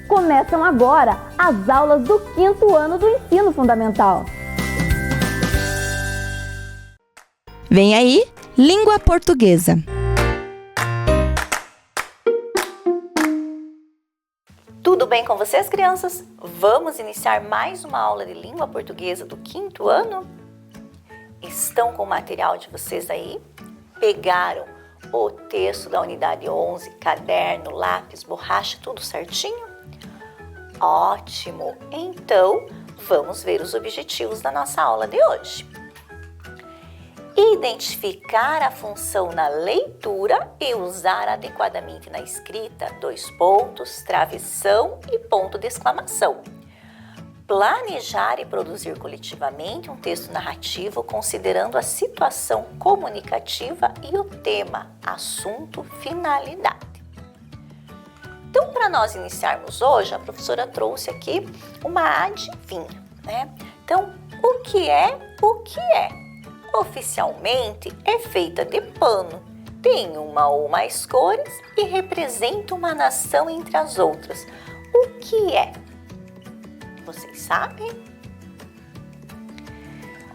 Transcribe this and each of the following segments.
Começam agora as aulas do 5º ano do Ensino Fundamental. Vem aí, Língua Portuguesa. Tudo bem com vocês, crianças? Vamos iniciar mais uma aula de língua portuguesa do 5º ano? Estão com o material de vocês aí? Pegaram o texto da unidade 11, caderno, lápis, borracha, tudo certinho? Ótimo! Então, vamos ver os objetivos da nossa aula de hoje. Identificar a função na leitura e usar adequadamente na escrita, 2 pontos, travessão e ponto de exclamação. Planejar e produzir coletivamente um texto narrativo considerando a situação comunicativa e o tema, assunto, finalidade. Então, para nós iniciarmos hoje, a professora trouxe aqui uma adivinha, né? Então, o que é? Oficialmente é feita de pano, tem uma ou mais cores e representa uma nação entre as outras. O que é? Vocês sabem?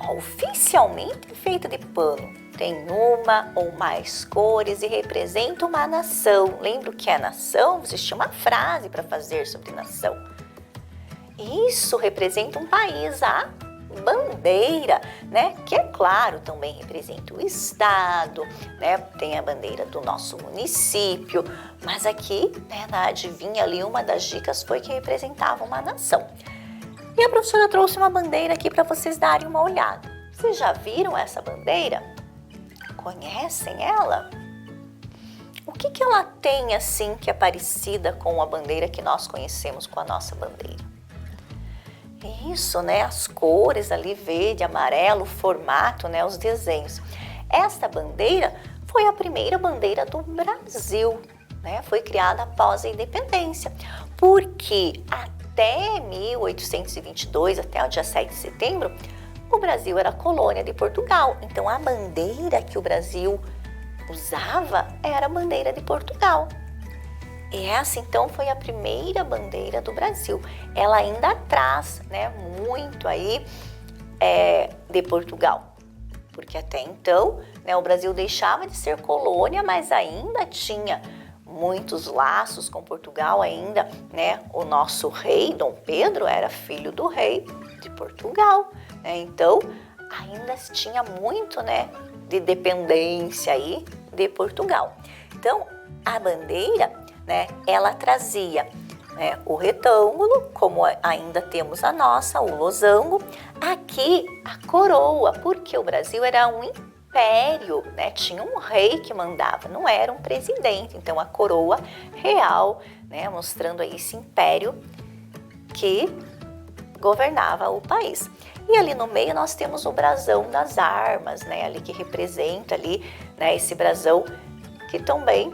Oficialmente é feita de pano, tem uma ou mais cores e representa uma nação. Lembra o que é nação? Existe uma frase para fazer sobre nação. Isso representa um país, a bandeira, né? Que é claro, também representa o estado, né? Tem a bandeira do nosso município, mas aqui, né, na adivinha ali, uma das dicas foi que representava uma nação. E a professora trouxe uma bandeira aqui para vocês darem uma olhada. Vocês já viram essa bandeira? Conhecem ela? O que ela tem assim que é parecida com a bandeira que nós conhecemos com a nossa bandeira? Isso, né? As cores ali, verde, amarelo, o formato, né? Os desenhos. Esta bandeira foi a primeira bandeira do Brasil, né? Foi criada após a independência, porque até 1822, até o dia 7 de setembro, o Brasil era colônia de Portugal. Então, a bandeira que o Brasil usava era a bandeira de Portugal. E essa, então, foi a primeira bandeira do Brasil. Ela ainda traz, né, muito aí de Portugal. Porque até então, né, o Brasil deixava de ser colônia, mas ainda tinha muitos laços com Portugal ainda, né? O nosso rei, Dom Pedro, era filho do rei de Portugal, né? Então, ainda tinha muito, né, de dependência aí de Portugal. Então, a bandeira, né, ela trazia, né, o retângulo, como ainda temos a nossa, o losango, aqui a coroa, porque o Brasil era um império, né, tinha um rei que mandava, não era um presidente, então a coroa real, né, mostrando aí esse império que governava o país. E ali no meio nós temos o brasão das armas, né, ali que representa ali, né, esse brasão que também,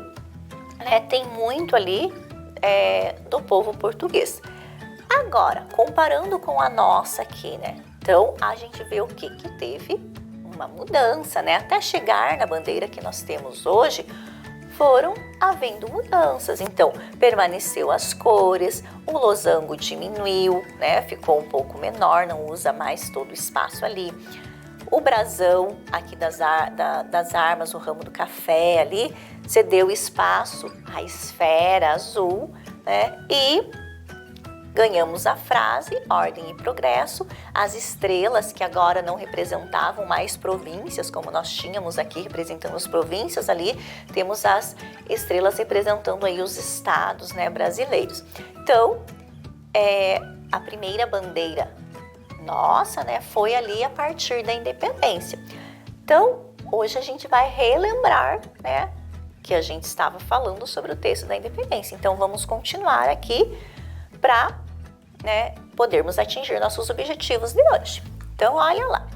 né, tem muito ali do povo português. Agora, comparando com a nossa aqui, né, então a gente vê o que teve uma mudança, né, até chegar na bandeira que nós temos hoje, foram havendo mudanças. Então, permaneceu as cores, o losango diminuiu, né, ficou um pouco menor, não usa mais todo o espaço ali. O brasão aqui das armas, o ramo do café ali, cedeu espaço à esfera azul, né, e ganhamos a frase ordem e progresso, as estrelas que agora não representavam mais províncias, como nós tínhamos aqui representando as províncias, ali temos as estrelas representando aí os estados, né, brasileiros. Então, a primeira bandeira nossa, né, foi ali a partir da independência. Então, hoje a gente vai relembrar, né, que a gente estava falando sobre o texto da independência. Então, vamos continuar aqui para, né, podermos atingir nossos objetivos de hoje. Então, olha lá.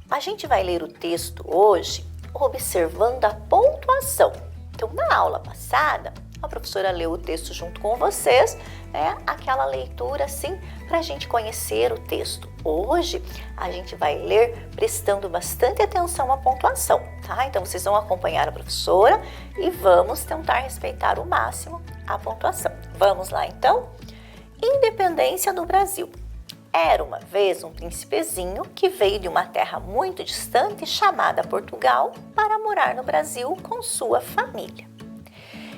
A gente vai ler o texto hoje observando a pontuação. Então, na aula passada, a professora leu o texto junto com vocês, né, aquela leitura assim para a gente conhecer o texto. Hoje a gente vai ler prestando bastante atenção à pontuação, tá? Então vocês vão acompanhar a professora e vamos tentar respeitar o máximo a pontuação. Vamos lá então? Independência do Brasil. Era uma vez um príncipezinho que veio de uma terra muito distante chamada Portugal para morar no Brasil com sua família.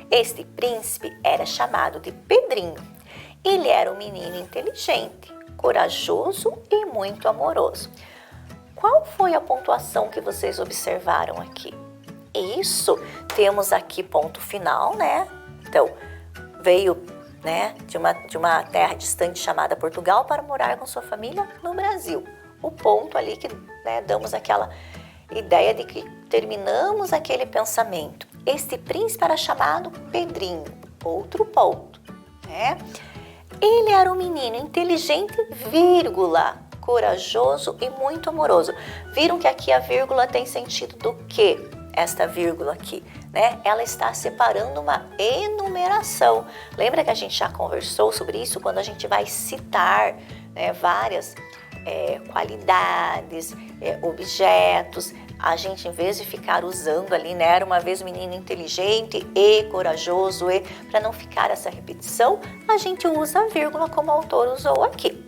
Este príncipe era chamado de Pedrinho. Ele era um menino inteligente, corajoso e muito amoroso. Qual foi a pontuação que vocês observaram aqui? Isso, temos aqui ponto final, né? Então, veio, né, de uma terra distante chamada Portugal para morar com sua família no Brasil. O ponto ali que, né, damos aquela ideia de que terminamos aquele pensamento. Este príncipe era chamado Pedrinho, outro ponto, né? Ele era um menino inteligente, vírgula, corajoso e muito amoroso. Viram que aqui a vírgula tem sentido do quê? Esta vírgula aqui, né? Ela está separando uma enumeração. Lembra que a gente já conversou sobre isso quando a gente vai citar, né, várias qualidades, objetos. A gente, em vez de ficar usando ali, né, era uma vez um menino inteligente e corajoso, e para não ficar essa repetição, a gente usa a vírgula como o autor usou aqui.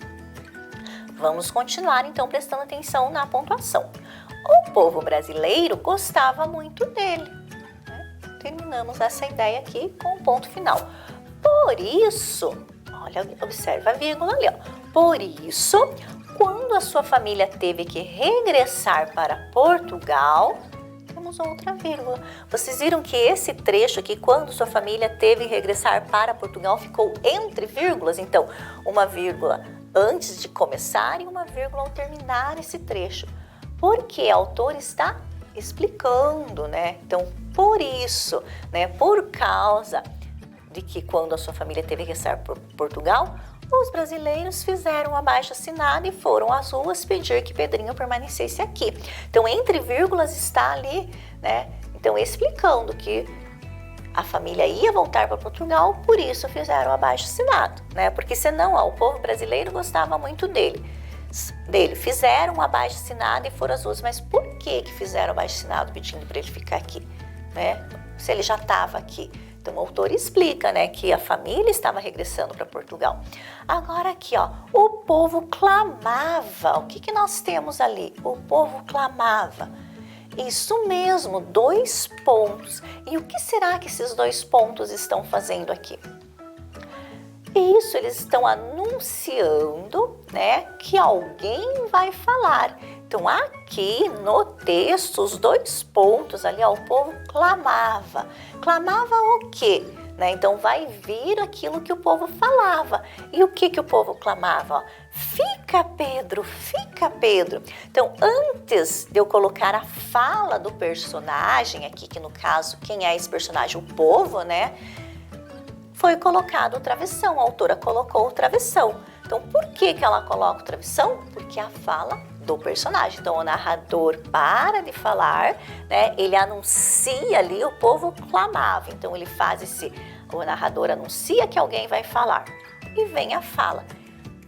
Vamos continuar então prestando atenção na pontuação. O povo brasileiro gostava muito dele, né? Terminamos essa ideia aqui com o ponto final. Por isso, olha, observa a vírgula ali, ó. Por isso, quando a sua família teve que regressar para Portugal, temos outra vírgula. Vocês viram que esse trecho aqui, quando sua família teve que regressar para Portugal, ficou entre vírgulas? Então, uma vírgula antes de começar e uma vírgula ao terminar esse trecho. Porque o autor está explicando, né? Então, por isso, né, por causa de que quando a sua família teve que regressar para Portugal, os brasileiros fizeram um abaixo-assinado e foram às ruas pedir que Pedrinho permanecesse aqui. Então, entre vírgulas está ali, né? Então, explicando que a família ia voltar para Portugal, por isso fizeram o abaixo-assinado, né? Porque senão, ó, o povo brasileiro gostava muito dele. Fizeram um abaixo-assinado e foram às ruas. Mas por que fizeram o abaixo-assinado pedindo para ele ficar aqui, né? Se ele já estava aqui. Então, o autor explica, né, que a família estava regressando para Portugal. Agora aqui, ó, o povo clamava. O que nós temos ali? O povo clamava. Isso mesmo, 2 pontos. E o que será que esses 2 pontos estão fazendo aqui? Isso, eles estão anunciando, né, que alguém vai falar. Então, aqui no texto, os 2 pontos ali, ó, o povo clamava. Clamava o quê? Né? Então, vai vir aquilo que o povo falava. E o que o povo clamava? Ó, fica, Pedro, fica, Pedro. Então, antes de eu colocar a fala do personagem aqui, que no caso, quem é esse personagem? O povo, né? Foi colocado o travessão, a autora colocou o travessão. Então, por que ela coloca o travessão? Porque a fala do personagem. Então, o narrador para de falar, né? Ele anuncia ali, o povo clamava. Então, ele faz o narrador anuncia que alguém vai falar. E vem a fala.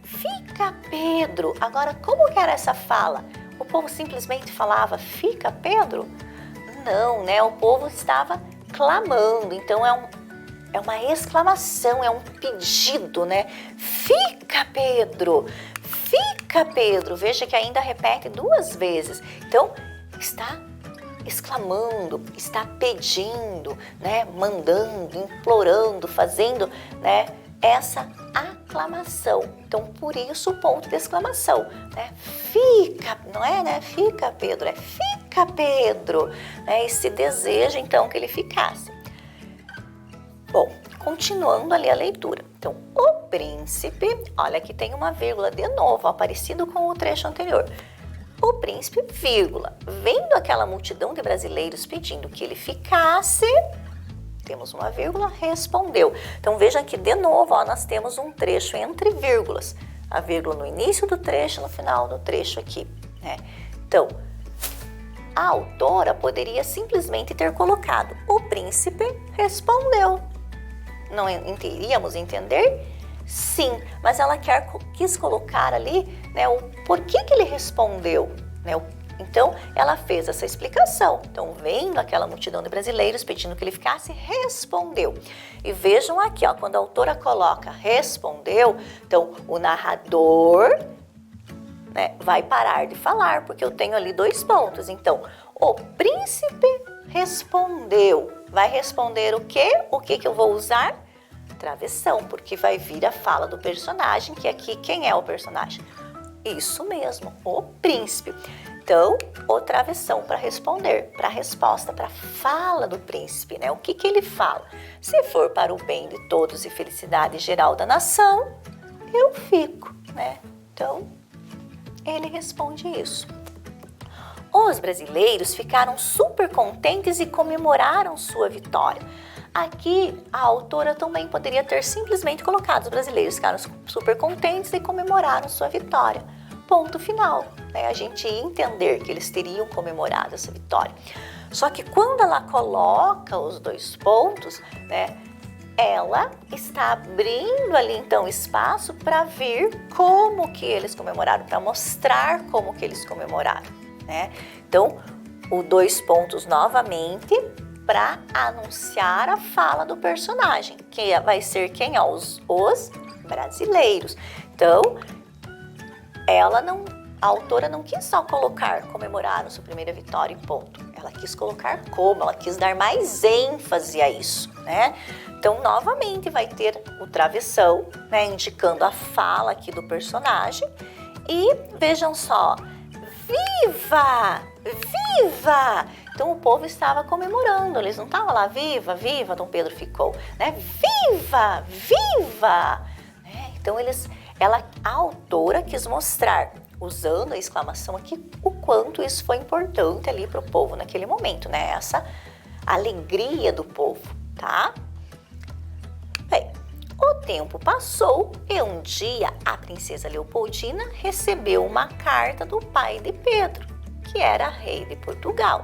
Fica, Pedro. Agora, como que era essa fala? O povo simplesmente falava, fica, Pedro? Não, né? O povo estava clamando. Então, é uma exclamação, é um pedido, né? Fica, Pedro! Fica, Pedro! Veja que ainda repete 2 vezes. Então, está exclamando, está pedindo, né? Mandando, implorando, fazendo, né? Essa aclamação. Então, por isso o ponto de exclamação, né? Fica, não é, né? Fica, Pedro, é fica, Pedro! Né? Esse desejo, então, que ele ficasse. Bom, continuando ali a leitura. Então, o príncipe, olha aqui tem uma vírgula de novo, ó, parecido com o trecho anterior. O príncipe, vírgula, vendo aquela multidão de brasileiros pedindo que ele ficasse, temos uma vírgula, respondeu. Então, vejam que de novo, ó, nós temos um trecho entre vírgulas. A vírgula no início do trecho, no final do trecho aqui, né? Então, a autora poderia simplesmente ter colocado, o príncipe respondeu. Não iríamos entender Sim, mas ela quis colocar ali, né, o porquê que ele respondeu, né? Então, ela fez essa explicação. Então, vendo aquela multidão de brasileiros pedindo que ele ficasse, respondeu. E vejam aqui, ó, quando a autora coloca respondeu, então o narrador, né, vai parar de falar, porque eu tenho ali 2 pontos. Então, o príncipe respondeu. Vai responder o quê? O que que eu vou usar? Travessão, porque vai vir a fala do personagem, que aqui quem é o personagem? Isso mesmo, o príncipe. Então, o travessão para responder, para a resposta, para a fala do príncipe, né? O que que ele fala? Se for para o bem de todos e felicidade geral da nação, eu fico, né? Então, ele responde isso. Os brasileiros ficaram super contentes e comemoraram sua vitória. Aqui, a autora também poderia ter simplesmente colocado: os brasileiros ficaram super contentes e comemoraram sua vitória. Ponto final, né? A gente ia entender que eles teriam comemorado essa vitória. Só que quando ela coloca os 2 pontos, né, ela está abrindo ali então espaço para ver como que eles comemoraram, para mostrar como que eles comemoraram, né? Então, os 2 pontos novamente para anunciar a fala do personagem, que vai ser quem? Os brasileiros. Então, a autora não quis só colocar comemoraram sua primeira vitória e ponto. Ela quis colocar como, ela quis dar mais ênfase a isso, né? Então, novamente vai ter o travessão, né, indicando a fala aqui do personagem. E vejam só, viva! Viva! Então, o povo estava comemorando, eles não estavam lá, viva, viva, Dom Pedro ficou, né? Viva! Viva! Né? Então, a autora quis mostrar, usando a exclamação aqui, o quanto isso foi importante ali para o povo naquele momento, né? Essa alegria do povo, tá? Bem, o tempo passou e um dia a princesa Leopoldina recebeu uma carta do pai de Pedro, que era rei de Portugal.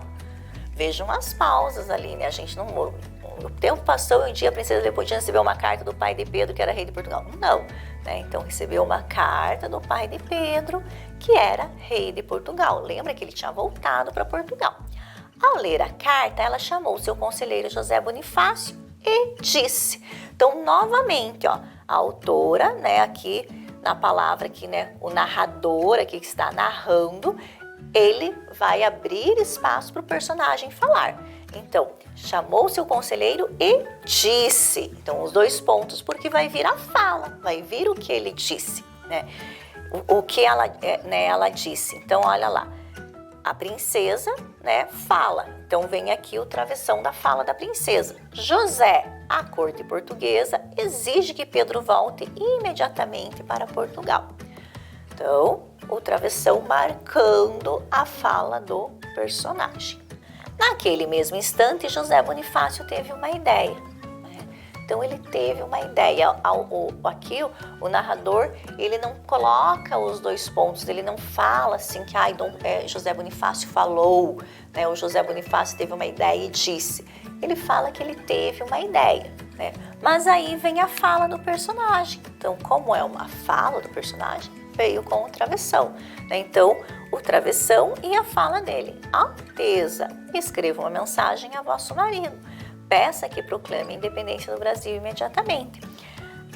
Vejam as pausas ali, né? A gente não... O tempo passou e um dia a princesa Leopoldina recebeu uma carta do pai de Pedro, que era rei de Portugal. Não, né? Então recebeu uma carta do pai de Pedro, que era rei de Portugal. Lembra que ele tinha voltado para Portugal. Ao ler a carta, ela chamou seu conselheiro José Bonifácio e disse. Então, novamente, ó, a autora, né, aqui na palavra aqui, né, o narrador aqui que está narrando, ele vai abrir espaço para o personagem falar. Então, chamou seu conselheiro e disse. Então, os 2 pontos, porque vai vir a fala, vai vir o que ele disse, né? O que ela disse. Então, olha lá, a princesa, né, fala. Então, vem aqui o travessão da fala da princesa. José, a corte portuguesa, exige que Pedro volte imediatamente para Portugal. Então, o travessão marcando a fala do personagem. Naquele mesmo instante, José Bonifácio teve uma ideia, né? Então, ele teve uma ideia. Aqui, o narrador, ele não coloca os 2 pontos, ele não fala assim que José Bonifácio falou, né? O José Bonifácio teve uma ideia e disse. Ele fala que ele teve uma ideia, né? Mas aí vem a fala do personagem. Então, como é uma fala do personagem, veio com o travessão, né? Então, o travessão e a fala dele. Alteza, escreva uma mensagem a vosso marido. Peça que proclame a independência do Brasil imediatamente.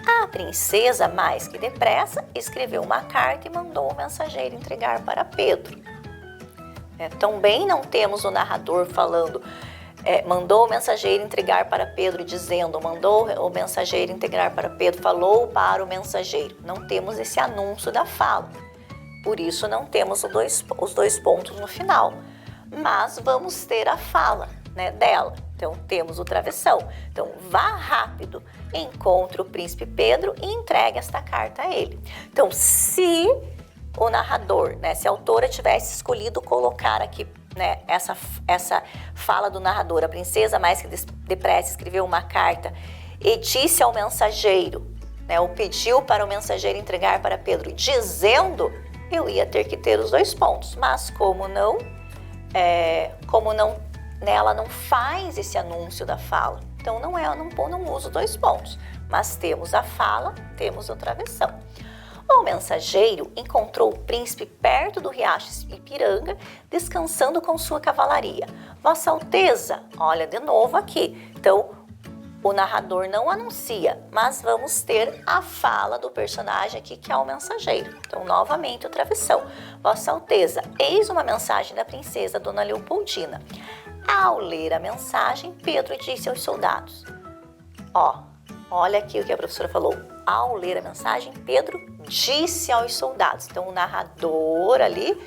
A princesa, mais que depressa, escreveu uma carta e mandou o mensageiro entregar para Pedro. Também não temos o narrador falando, mandou o mensageiro entregar para Pedro, dizendo, mandou o mensageiro entregar para Pedro, falou para o mensageiro. Não temos esse anúncio da fala. Por isso, não temos os 2 pontos no final. Mas vamos ter a fala, né, dela. Então, temos o travessão. Então, vá rápido, encontre o príncipe Pedro e entregue esta carta a ele. Então, se o narrador, né, se a autora tivesse escolhido colocar aqui, né, essa fala do narrador, a princesa, mais que depressa, escreveu uma carta e disse ao mensageiro, né, ou pediu para o mensageiro entregar para Pedro, dizendo, eu ia ter que ter os 2 pontos. Mas como não, né, ela não faz esse anúncio da fala, então não usa os 2 pontos. mas temos a fala, temos a travessão. O mensageiro encontrou o príncipe perto do riacho Ipiranga, descansando com sua cavalaria. Vossa Alteza, olha de novo aqui. Então, o narrador não anuncia, mas vamos ter a fala do personagem aqui, que é o mensageiro. Então, novamente, o travessão. Vossa Alteza, eis uma mensagem da princesa Dona Leopoldina. Ao ler a mensagem, Pedro disse aos soldados. Olha aqui o que a professora falou. Ao ler a mensagem, Pedro disse aos soldados. Então, o narrador ali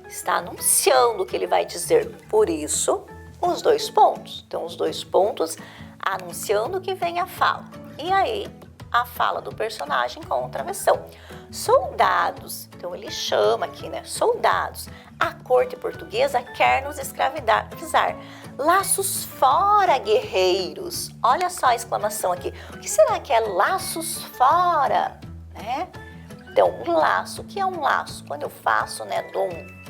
está anunciando o que ele vai dizer. Por isso, os 2 pontos. Então, os 2 pontos anunciando que vem a fala. E aí, a fala do personagem com o travessão. Soldados. Então, ele chama aqui, né? Soldados. A corte portuguesa quer nos escravizar. Laços fora, guerreiros. Olha só a exclamação aqui. O que será que é laços fora? Né? Então, um laço. O que é um laço? Quando eu faço, né,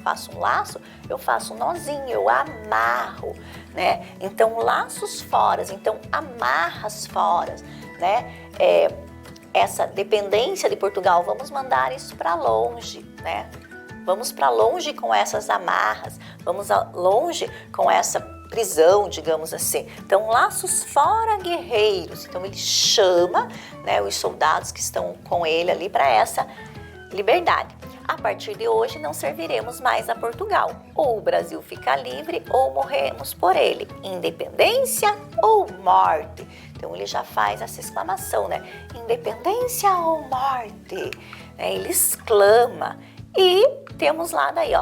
faço um laço, eu faço um nozinho, eu amarro, né? Então, laços fora, então amarras fora, né? Essa dependência de Portugal, vamos mandar isso para longe, né? Vamos para longe com essas amarras, vamos longe com essa prisão, digamos assim. Então, laços fora, guerreiros. Então, ele chama, né, os soldados que estão com ele ali para essa liberdade. A partir de hoje, não serviremos mais a Portugal. Ou o Brasil fica livre ou morremos por ele. Independência ou morte. Então, ele já faz essa exclamação, né? Independência ou morte. Ele exclama. E temos lá daí,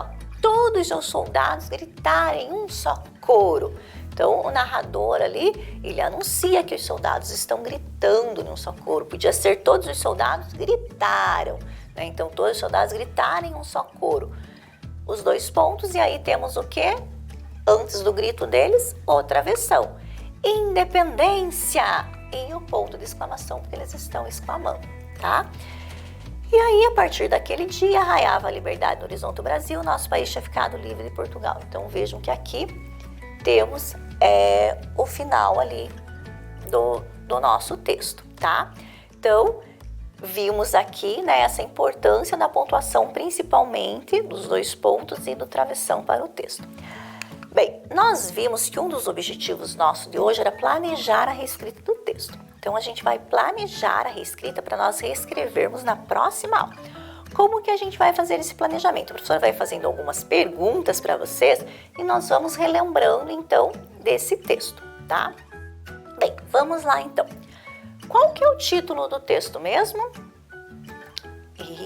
todos os soldados gritarem um só coro. Então, o narrador ali, ele anuncia que os soldados estão gritando num só coro. Podia ser todos os soldados gritaram, né? Então, todos os soldados gritarem um só coro. Os 2 pontos, e aí temos o quê? Antes do grito deles, o travessão. Independência! E o ponto de exclamação, porque eles estão exclamando, tá? E aí, a partir daquele dia, raiava a liberdade no horizonte do Brasil, nosso país tinha ficado livre de Portugal. Então, vejam que aqui temos o final ali do nosso texto, tá? Então, vimos aqui, né, essa importância da pontuação, principalmente dos 2 pontos e do travessão para o texto. Bem, nós vimos que um dos objetivos nossos de hoje era planejar a reescrita do texto. Então, a gente vai planejar a reescrita para nós reescrevermos na próxima aula. Como que a gente vai fazer esse planejamento? A professora vai fazendo algumas perguntas para vocês e nós vamos relembrando, então, desse texto, tá? Bem, vamos lá, então. Qual que é o título do texto mesmo?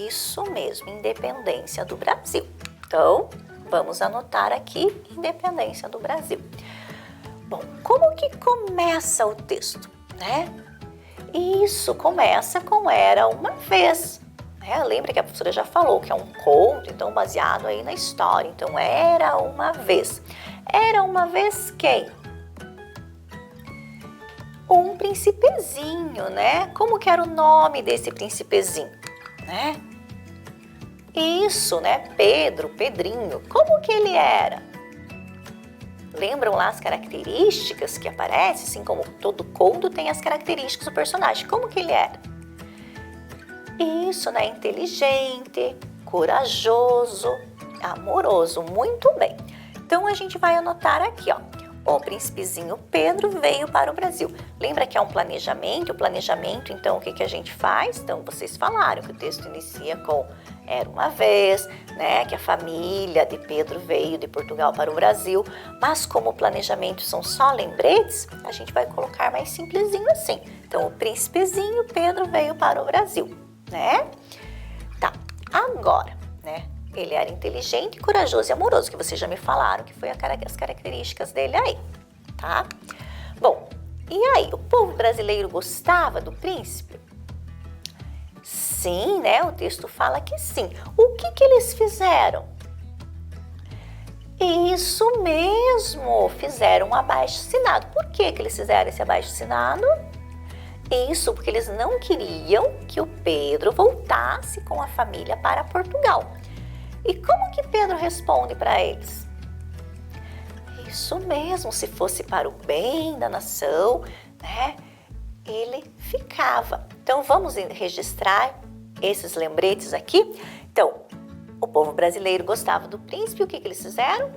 Isso mesmo, Independência do Brasil. Então, vamos anotar aqui, Independência do Brasil. Bom, como que começa o texto, né? Isso começa com Era Uma Vez. Lembra que a professora já falou que é um conto, então baseado aí na história. Então, era uma vez. Era uma vez quem? Um príncipezinho, né? Como que era o nome desse príncipezinho, né? Isso, né? Pedro, Pedrinho. Como que ele era? Lembram lá as características que aparecem? Assim como todo conto tem as características do personagem. Como que ele era? Isso, né? Inteligente, corajoso, amoroso. Muito bem. Então, a gente vai anotar aqui, ó. O príncipezinho Pedro veio para o Brasil. Lembra que é um planejamento? O planejamento, então, o que a gente faz? Então, vocês falaram que o texto inicia com Era uma vez, né? Que a família de Pedro veio de Portugal para o Brasil. Mas como o planejamento são só lembretes, a gente vai colocar mais simplesinho assim. Então, o príncipezinho Pedro veio para o Brasil, né? Tá, agora, né? Ele era inteligente, corajoso e amoroso, que vocês já me falaram que foi as características dele aí, tá? Bom, e aí, o povo brasileiro gostava do príncipe? Sim, né? O texto fala que sim. O que eles fizeram? Isso mesmo, fizeram um abaixo-assinado. Por que eles fizeram esse abaixo-assinado? Isso, porque eles não queriam que o Pedro voltasse com a família para Portugal. E como que Pedro responde para eles? Isso mesmo, se fosse para o bem da nação, né? ele ficava. Então, vamos registrar esses lembretes aqui. Então, o povo brasileiro gostava do príncipe, o que eles fizeram?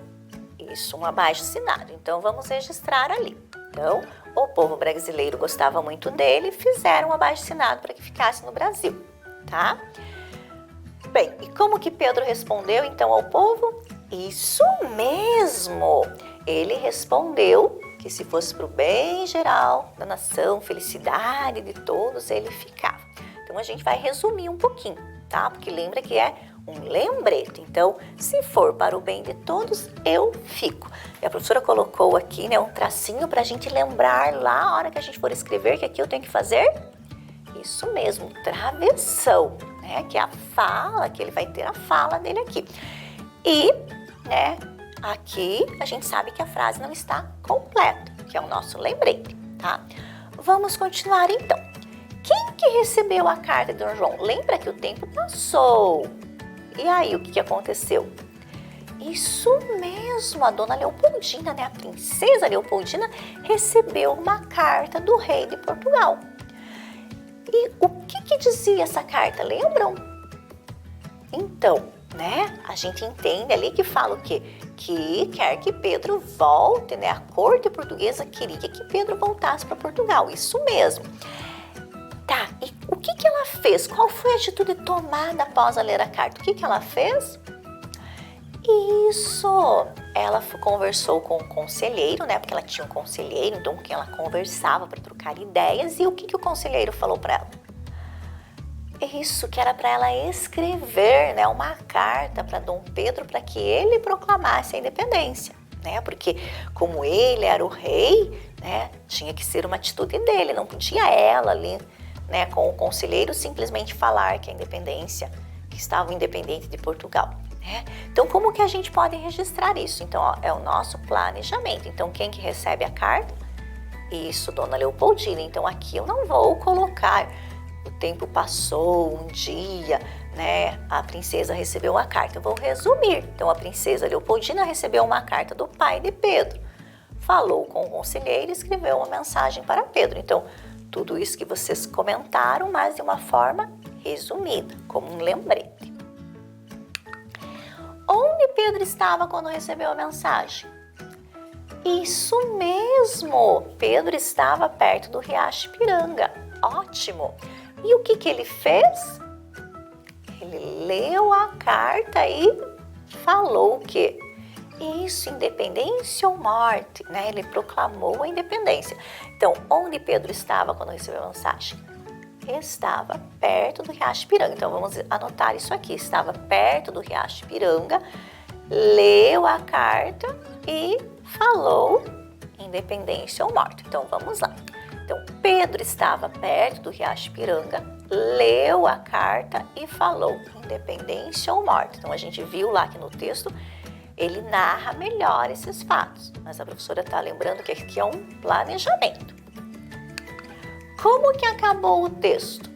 Isso, um abaixo-assinado. Então, vamos registrar ali. Então, o povo brasileiro gostava muito dele, fizeram um abaixo-assinado para que ficasse no Brasil, tá? Bem, e como que Pedro respondeu então ao povo? Isso mesmo! Ele respondeu que se fosse para o bem geral da nação, felicidade de todos, ele ficava. Então, a gente vai resumir um pouquinho, tá? Porque lembra que é um lembrete. Então, se for para o bem de todos, eu fico. E a professora colocou aqui, né, um tracinho para a gente lembrar lá, a hora que a gente for escrever, que aqui eu tenho que fazer isso mesmo, travessão, né? Que é a fala, que ele vai ter a fala dele aqui. E, né, aqui a gente sabe que a frase não está completa, que é o nosso lembrete, tá? Vamos continuar então. Quem que recebeu a carta de Dom João? Lembra que o tempo passou. E aí, o que aconteceu? Isso mesmo, a dona Leopoldina, né? A princesa Leopoldina recebeu uma carta do rei de Portugal. E o que dizia essa carta, lembram? Então, né? A gente entende ali que fala o quê? Que quer que Pedro volte, né? A corte portuguesa queria que Pedro voltasse para Portugal, isso mesmo. Tá, e o que ela fez? Qual foi a atitude tomada após ler a carta? O que ela fez? Isso! Ela conversou com o conselheiro, né? Porque ela tinha um conselheiro, então com quem ela conversava para trocar ideias. E o que o conselheiro falou para ela? Isso, que era para ela escrever, né, uma carta para Dom Pedro para que ele proclamasse a independência, né? Porque como ele era o rei, né, tinha que ser uma atitude dele, não podia ela ali, né, com o conselheiro simplesmente falar que a independência, que estava independente de Portugal, né? Então, como que a gente pode registrar isso? Então, ó, é o nosso planejamento. Então, quem que recebe a carta? Isso, Dona Leopoldina. Então, aqui eu não vou colocar o tempo passou, um dia, né? A princesa recebeu uma carta. Eu vou resumir. Então, a princesa Leopoldina recebeu uma carta do pai de Pedro. Falou com o conselheiro e escreveu uma mensagem para Pedro. Então, tudo isso que vocês comentaram, mas de uma forma resumida, como um lembrete. Onde Pedro estava quando recebeu a mensagem? Isso mesmo! Pedro estava perto do Riacho Ipiranga. Ótimo! E o que ele fez? Ele leu a carta e falou o quê? Isso, independência ou morte, né? Ele proclamou a independência. Então, onde Pedro estava quando recebeu a mensagem? Estava perto do Riacho Ipiranga. Então, vamos anotar isso aqui. Estava perto do Riacho Ipiranga, leu a carta e falou independência ou morte. Então, vamos lá. Então, Pedro estava perto do Riacho Ipiranga, leu a carta e falou independência ou morte. Então, a gente viu lá que no texto ele narra melhor esses fatos, mas a professora está lembrando que aqui é um planejamento. Como que acabou o texto?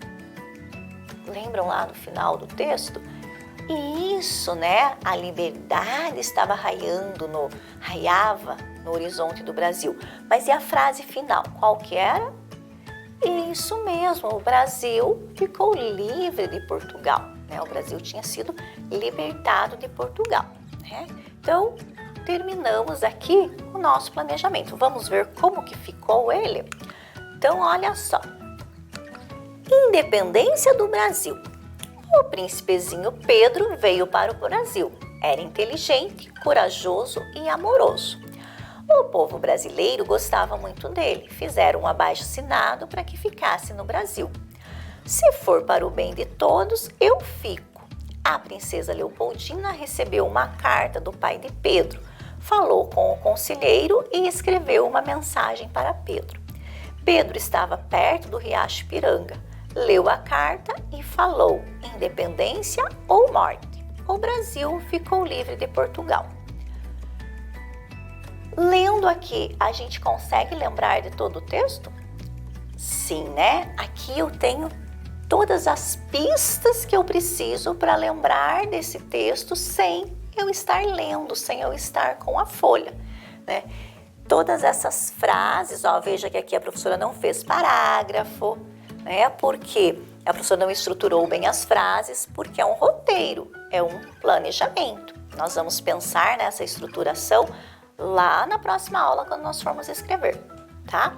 Lembram lá no final do texto? Isso, né? A liberdade estava raiava no horizonte do Brasil. Mas e a frase final? Qual que era? Isso mesmo, o Brasil ficou livre de Portugal, né? O Brasil tinha sido libertado de Portugal, né? Então, terminamos aqui o nosso planejamento. Vamos ver como que ficou ele? Então, olha só. Independência do Brasil. O príncipezinho Pedro veio para o Brasil. Era inteligente, corajoso e amoroso. O povo brasileiro gostava muito dele. Fizeram um abaixo-assinado para que ficasse no Brasil. Se for para o bem de todos, eu fico. A princesa Leopoldina recebeu uma carta do pai de Pedro, falou com o conselheiro e escreveu uma mensagem para Pedro. Pedro estava perto do Riacho Ipiranga, leu a carta e falou independência ou morte. O Brasil ficou livre de Portugal. Lendo aqui, a gente consegue lembrar de todo o texto? Sim, né? Aqui eu tenho todas as pistas que eu preciso para lembrar desse texto sem eu estar lendo, sem eu estar com a folha, né? todas essas frases, ó, veja que aqui a professora não fez parágrafo, né? Porque a professora não estruturou bem as frases, porque é um roteiro, é um planejamento. Nós vamos pensar nessa estruturação lá na próxima aula, quando nós formos escrever, tá?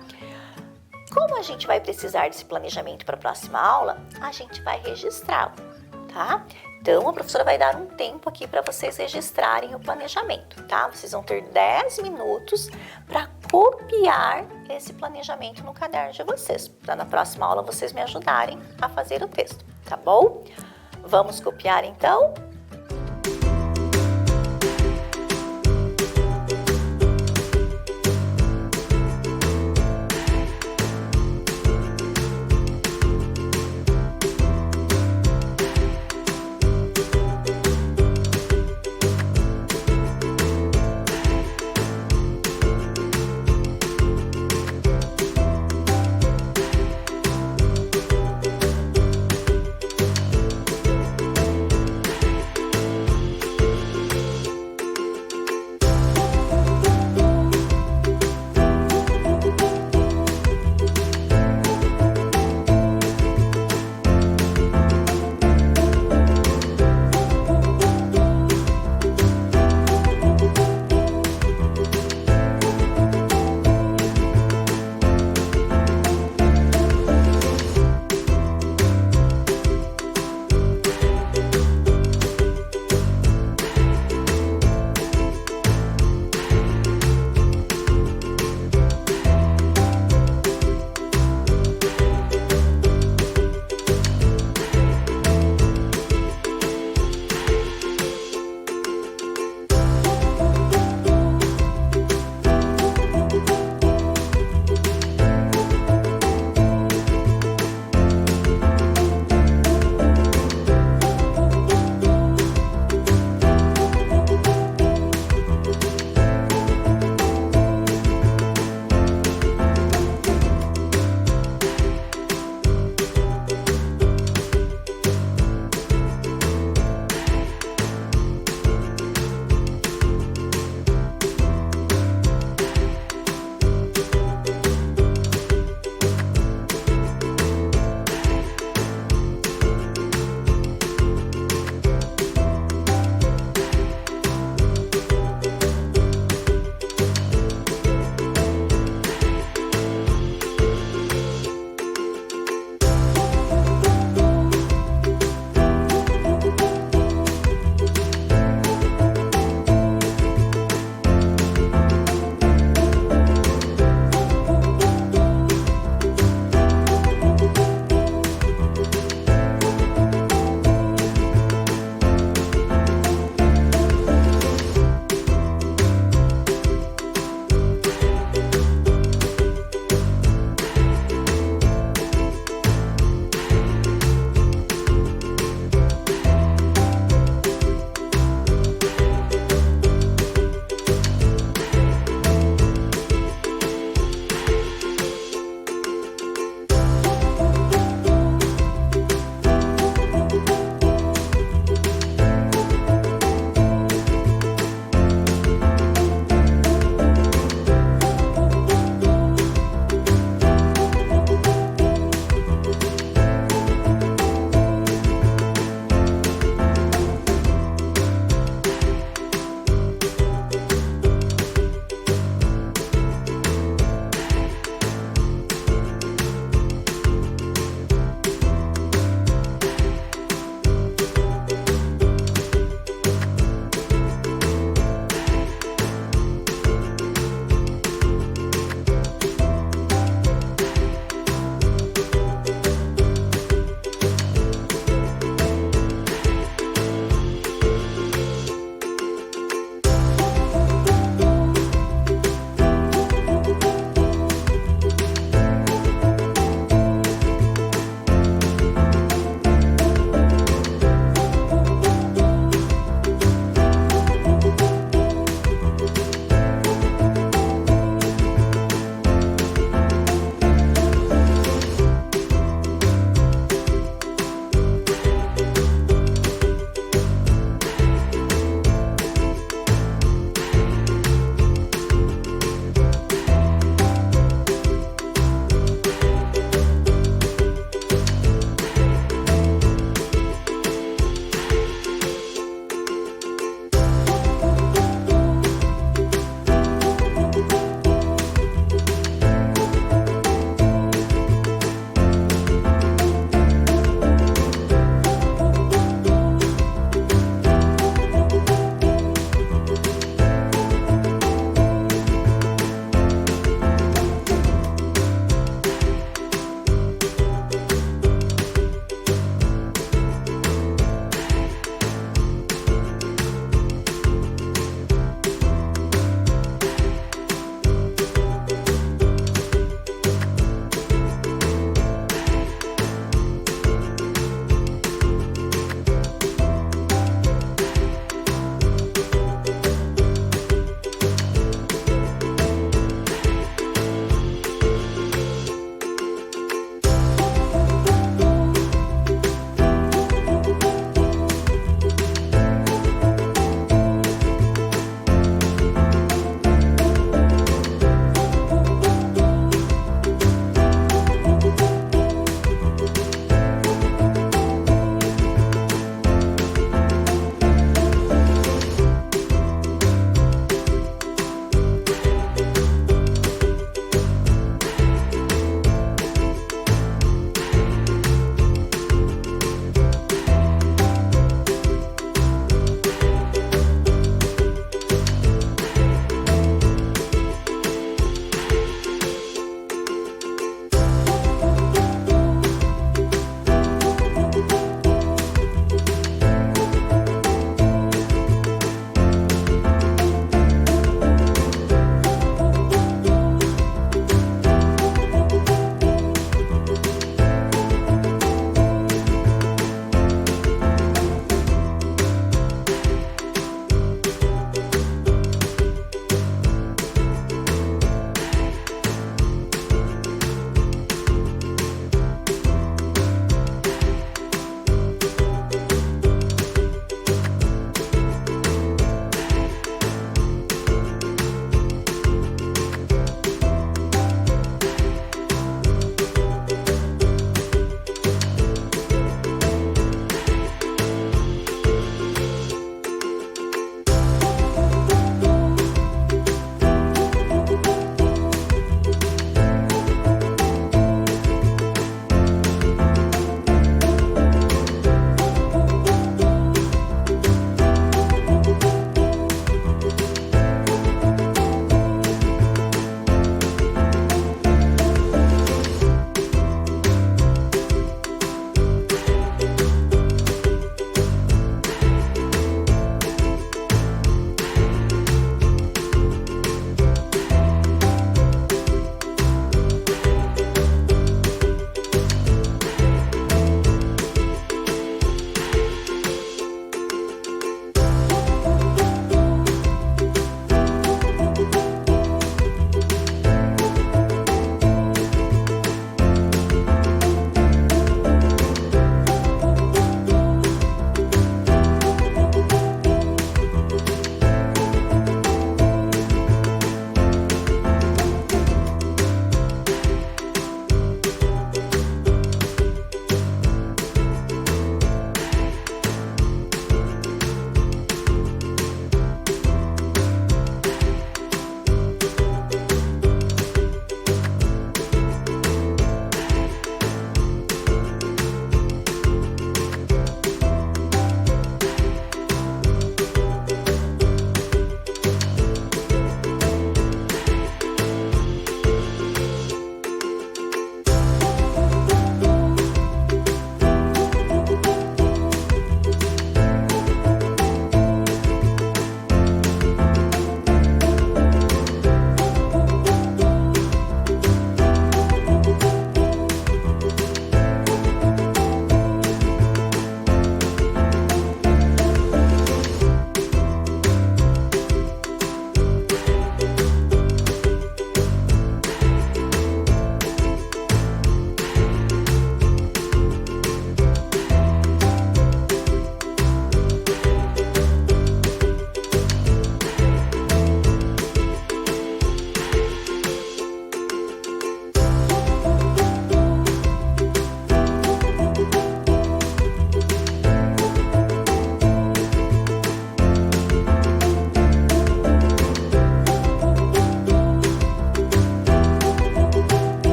Como a gente vai precisar desse planejamento para a próxima aula, a gente vai registrá-lo, tá? Então, a professora vai dar um tempo aqui para vocês registrarem o planejamento, tá? Vocês vão ter 10 minutos para copiar esse planejamento no caderno de vocês, para na próxima aula vocês me ajudarem a fazer o texto, tá bom? Vamos copiar então?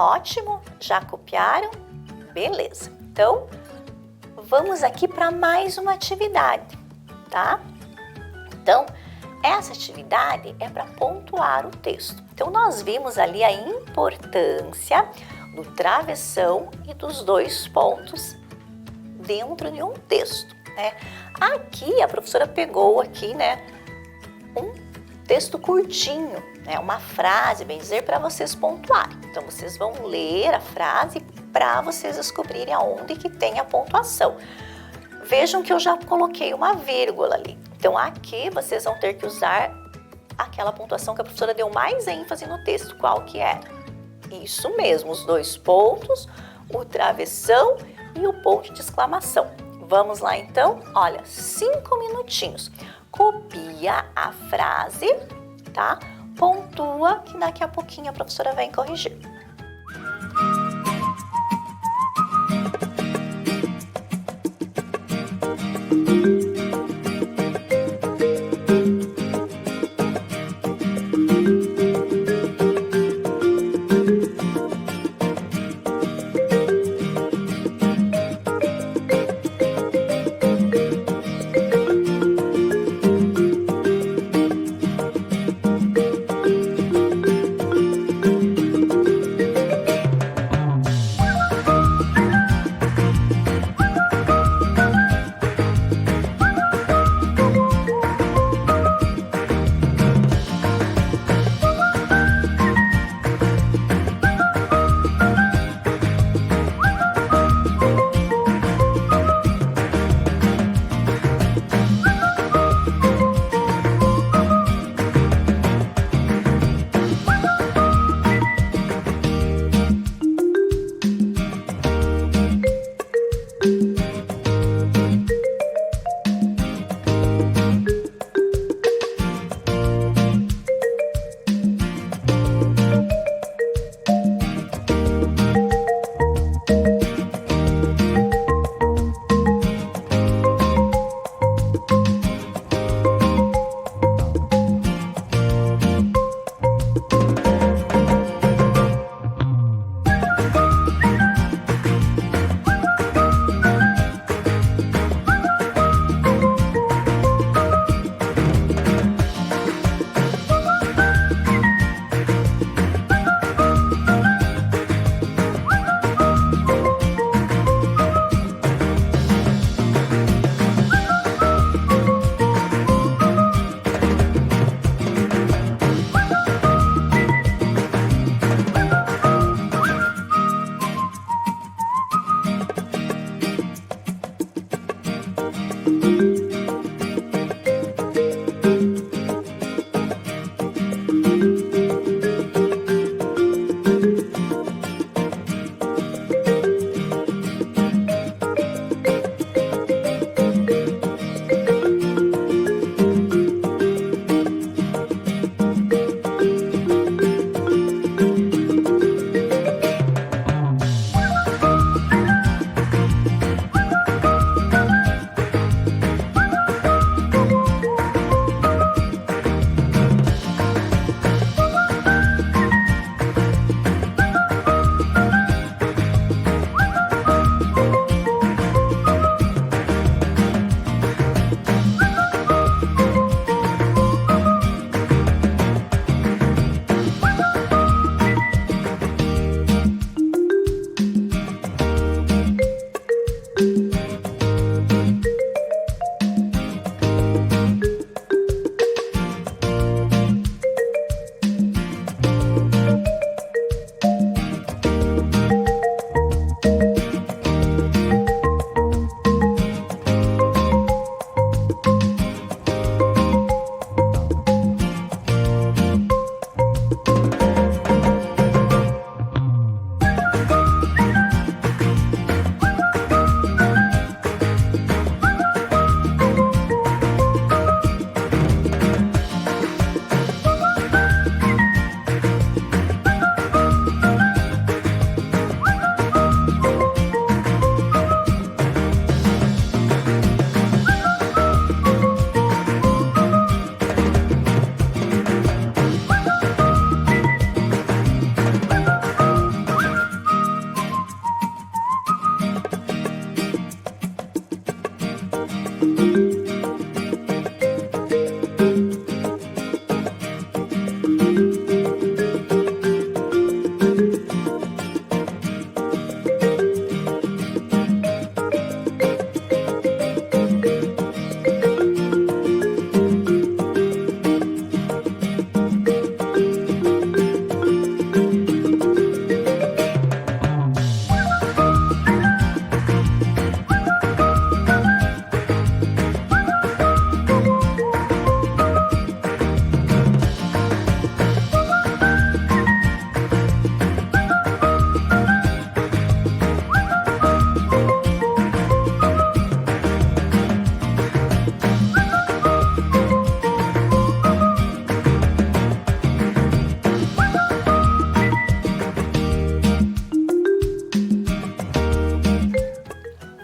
Ótimo, já copiaram? Beleza. Então, vamos aqui para mais uma atividade, tá? Então, essa atividade é para pontuar o texto. Então, nós vimos ali a importância do travessão e dos 2 pontos dentro de um texto, né? Aqui, a professora pegou aqui, né, um texto curtinho, né, uma frase, bem dizer, para vocês pontuarem. Então, vocês vão ler a frase para vocês descobrirem aonde que tem a pontuação. Vejam que eu já coloquei uma vírgula ali. Então, aqui vocês vão ter que usar aquela pontuação que a professora deu mais ênfase no texto. Qual que era? Isso mesmo, os 2 pontos, o travessão e o ponto de exclamação. Vamos lá, então? Olha, 5 minutinhos. Copia a frase, tá? Pontua, que daqui a pouquinho a professora vem corrigir.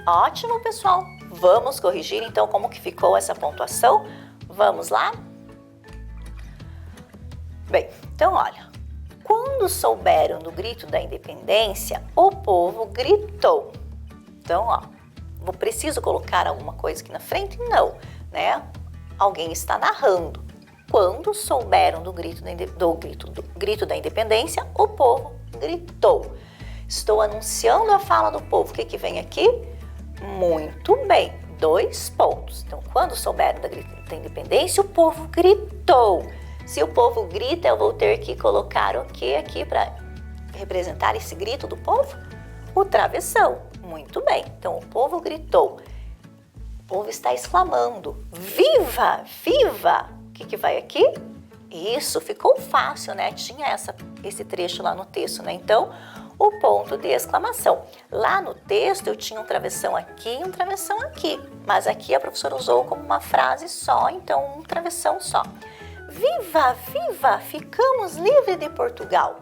Ótimo, pessoal. Vamos corrigir então como que ficou essa pontuação? Vamos lá? Bem, então olha. Quando souberam do grito da independência, o povo gritou. Então, ó, preciso colocar alguma coisa aqui na frente? Não, né? Alguém está narrando. Quando souberam do grito da independência, o povo gritou. Estou anunciando a fala do povo. O que que vem aqui? Muito bem, 2 pontos. Então, quando souberam do grito da independência, o povo gritou. Se o povo grita, eu vou ter que colocar o que aqui para representar esse grito do povo? O travessão. Muito bem. Então, o povo gritou. O povo está exclamando. Viva! Viva! O que que vai aqui? Isso, ficou fácil, né? Tinha esse trecho lá no texto, né? Então, o ponto de exclamação. Lá no texto, eu tinha um travessão aqui e um travessão aqui. Mas aqui a professora usou como uma frase só, então um travessão só. Viva, viva, ficamos livres de Portugal.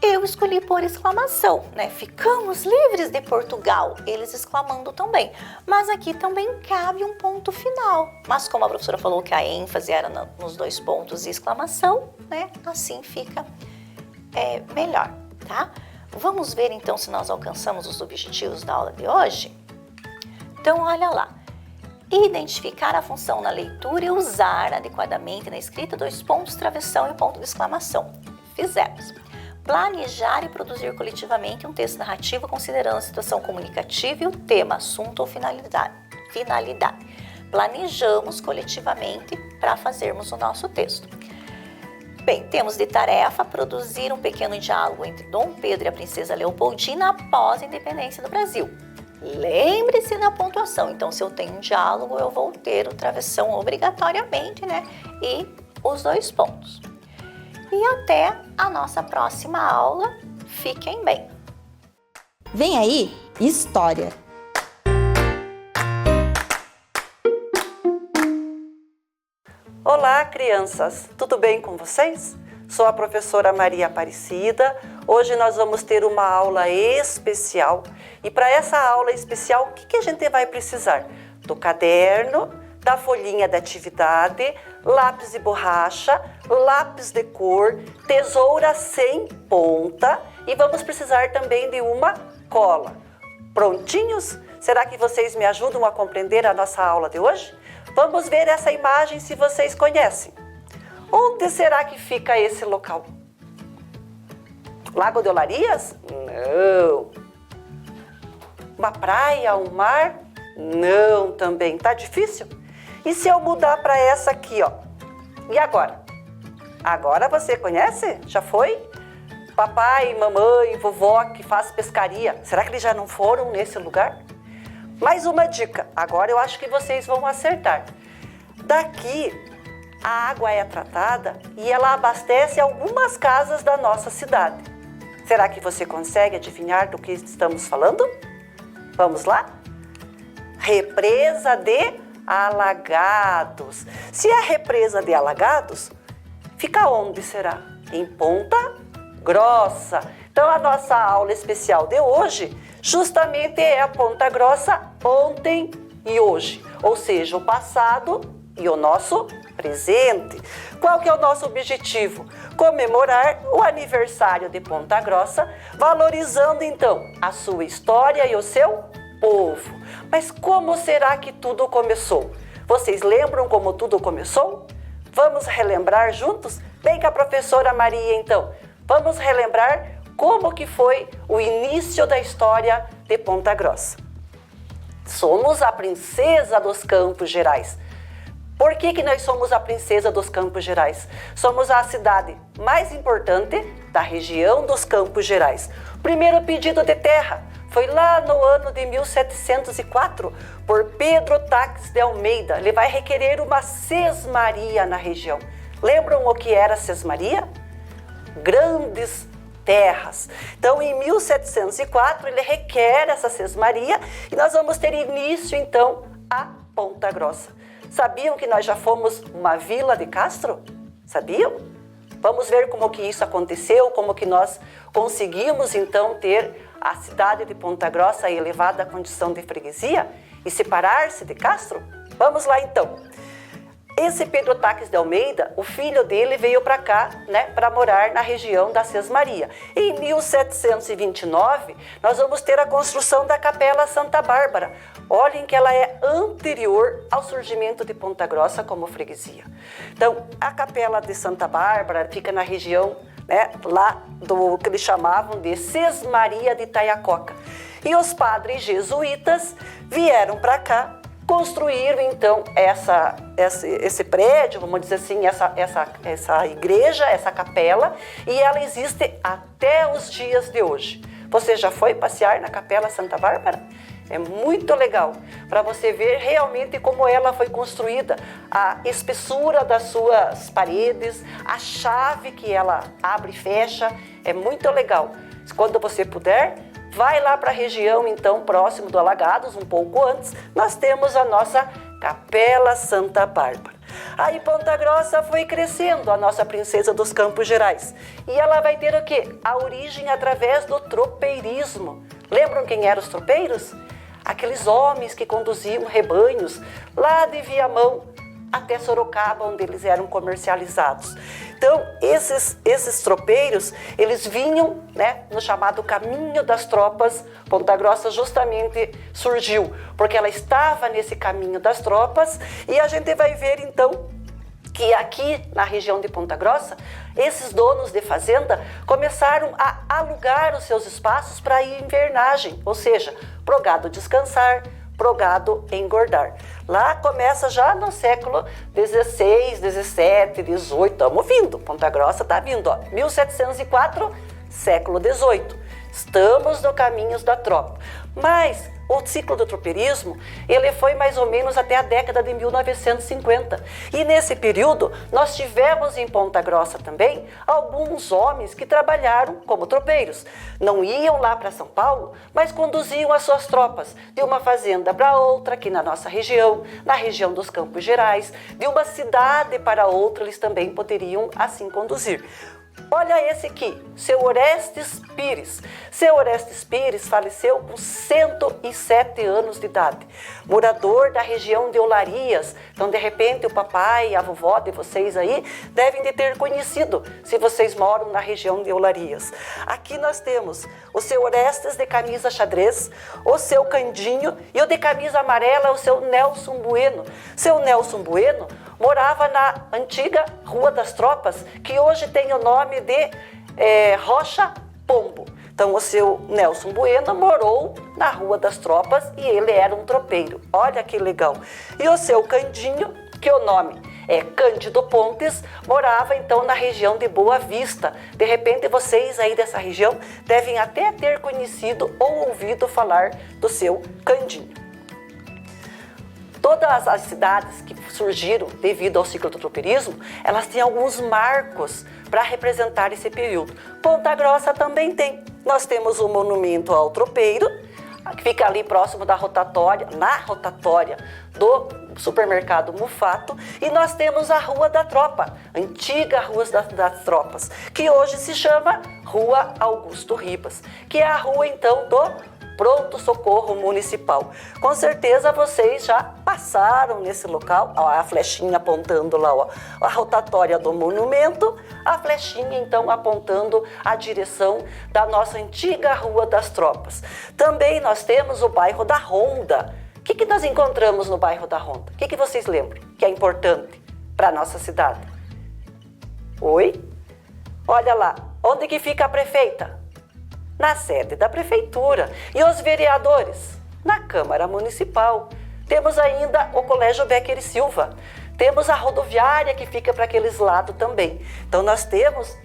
Eu escolhi por exclamação, né? Ficamos livres de Portugal. Eles exclamando também. Mas aqui também cabe um ponto final. Mas como a professora falou que a ênfase era nos 2 pontos e exclamação, né? Assim fica melhor, tá? Vamos ver então se nós alcançamos os objetivos da aula de hoje? Então, olha lá. Identificar a função na leitura e usar adequadamente na escrita 2 pontos, travessão e ponto de exclamação. Fizemos. Planejar e produzir coletivamente um texto narrativo considerando a situação comunicativa e o tema, assunto ou finalidade. Planejamos coletivamente para fazermos o nosso texto. Bem, temos de tarefa produzir um pequeno diálogo entre Dom Pedro e a princesa Leopoldina após a independência do Brasil. Lembre-se da pontuação. Então, se eu tenho um diálogo, eu vou ter o travessão obrigatoriamente, né? E os 2 pontos. E até a nossa próxima aula. Fiquem bem. Vem aí, História. Olá, crianças! Tudo bem com vocês? Sou a professora Maria Aparecida. Hoje nós vamos ter uma aula especial. E para essa aula especial, o que a gente vai precisar? Do caderno, da folhinha de atividade, lápis de borracha, lápis de cor, tesoura sem ponta e vamos precisar também de uma cola. Prontinhos? Será que vocês me ajudam a compreender a nossa aula de hoje? Vamos ver essa imagem se vocês conhecem. Onde será que fica esse local? Lago de Olarias? Não. Uma praia, um mar? Não também. Tá difícil? E se eu mudar para essa aqui, ó? E agora? Agora você conhece? Já foi? Papai, mamãe, vovó que faz pescaria. Será que eles já não foram nesse lugar? Mais uma dica. Agora eu acho que vocês vão acertar. Daqui, a água é tratada e ela abastece algumas casas da nossa cidade. Será que você consegue adivinhar do que estamos falando? Vamos lá? Represa de Alagados. Se é represa de Alagados, fica onde será? Em Ponta Grossa. Então a nossa aula especial de hoje justamente é a Ponta Grossa ontem e hoje. Ou seja, o passado e o nosso presente. Qual que é o nosso objetivo? Comemorar o aniversário de Ponta Grossa, valorizando então a sua história e o seu povo. Mas como será que tudo começou? Vocês lembram como tudo começou? Vamos relembrar juntos? Vem com a professora Maria então. Vamos relembrar como que foi o início da história de Ponta Grossa. Somos a princesa dos Campos Gerais. Por que nós somos a princesa dos Campos Gerais? Somos a cidade mais importante da região dos Campos Gerais. O primeiro pedido de terra foi lá no ano de 1704 por Pedro Taques de Almeida. Ele vai requerer uma sesmaria na região. Lembram o que era sesmaria? Grandes terras. Então, em 1704, ele requer essa sesmaria e nós vamos ter início, então, a Ponta Grossa. Sabiam que nós já fomos uma vila de Castro? Sabiam? Vamos ver como que isso aconteceu, como que nós conseguimos, então, ter a cidade de Ponta Grossa a elevada à condição de freguesia e separar-se de Castro? Vamos lá então. Esse Pedro Taques de Almeida, o filho dele veio para cá, para morar na região da Sesmaria. Em 1729, nós vamos ter a construção da Capela Santa Bárbara. Olhem que ela é anterior ao surgimento de Ponta Grossa como freguesia. Então, a Capela de Santa Bárbara fica na região, lá do que eles chamavam de Sesmaria de Itaiacoca. E os padres jesuítas vieram para cá, construíram então esse prédio, vamos dizer assim, essa igreja, essa capela, e ela existe até os dias de hoje. Você já foi passear na Capela Santa Bárbara? É muito legal para você ver realmente como ela foi construída, a espessura das suas paredes, a chave que ela abre e fecha, é muito legal. Quando você puder, vai lá para a região, então, próximo do Alagados, um pouco antes, nós temos a nossa Capela Santa Bárbara. Aí Ponta Grossa foi crescendo, a nossa princesa dos Campos Gerais. E ela vai ter o quê? A origem através do tropeirismo. Lembram quem eram os tropeiros? Aqueles homens que conduziam rebanhos lá de Viamão até Sorocaba, onde eles eram comercializados. Então, esses tropeiros, eles vinham, no chamado Caminho das Tropas. Ponta Grossa justamente surgiu porque ela estava nesse Caminho das Tropas, e a gente vai ver, então, que aqui na região de Ponta Grossa, esses donos de fazenda começaram a alugar os seus espaços para invernagem, ou seja, pro gado descansar, pro gado engordar. Lá começa já no século XVI, XVII, XVIII, estamos vindo, Ponta Grossa está vindo, 1704, século XVIII, estamos no Caminhos da Tropa. Mas o ciclo do tropeirismo, ele foi mais ou menos até a década de 1950. E nesse período, nós tivemos em Ponta Grossa também alguns homens que trabalharam como tropeiros. Não iam lá para São Paulo, mas conduziam as suas tropas de uma fazenda para outra, aqui na nossa região, na região dos Campos Gerais, de uma cidade para outra, eles também poderiam assim conduzir. Olha esse aqui, seu Orestes Pires. Seu Orestes Pires faleceu com 107 anos de idade, morador da região de Olarias. Então, de repente, o papai e a vovó de vocês aí devem de ter conhecido, se vocês moram na região de Olarias. Aqui nós temos o seu Orestes de camisa xadrez, o seu Candinho, e o de camisa amarela, o seu Nelson Bueno. Seu Nelson Bueno morava na antiga Rua das Tropas, que hoje tem o nome de Rocha Pombo. Então, o seu Nelson Bueno morou na Rua das Tropas e ele era um tropeiro. Olha que legal. E o seu Candinho, que o nome é Cândido Pontes, morava então na região de Boa Vista. De repente, vocês aí dessa região devem até ter conhecido ou ouvido falar do seu Candinho. Todas as cidades que surgiram devido ao ciclo do tropeirismo, elas têm alguns marcos para representar esse período. Ponta Grossa também tem. Nós temos o monumento ao tropeiro, que fica ali próximo da rotatória, na rotatória do supermercado Mufato, e nós temos a Rua da Tropa, antiga Rua das Tropas, que hoje se chama Rua Augusto Ribas, que é a rua então do pronto-socorro municipal. Com certeza vocês já passaram nesse local, ó, a flechinha apontando lá, ó, a rotatória do monumento, a flechinha então apontando a direção da nossa antiga Rua das Tropas. Também nós temos o bairro da Ronda. O que nós encontramos no bairro da Ronda? O que vocês lembram que é importante para a nossa cidade? Oi? Olha lá, onde que fica a prefeita? Na sede da prefeitura. E os vereadores? Na Câmara Municipal. Temos ainda o Colégio Becker e Silva. Temos a rodoviária que fica para aqueles lados também. Então nós temos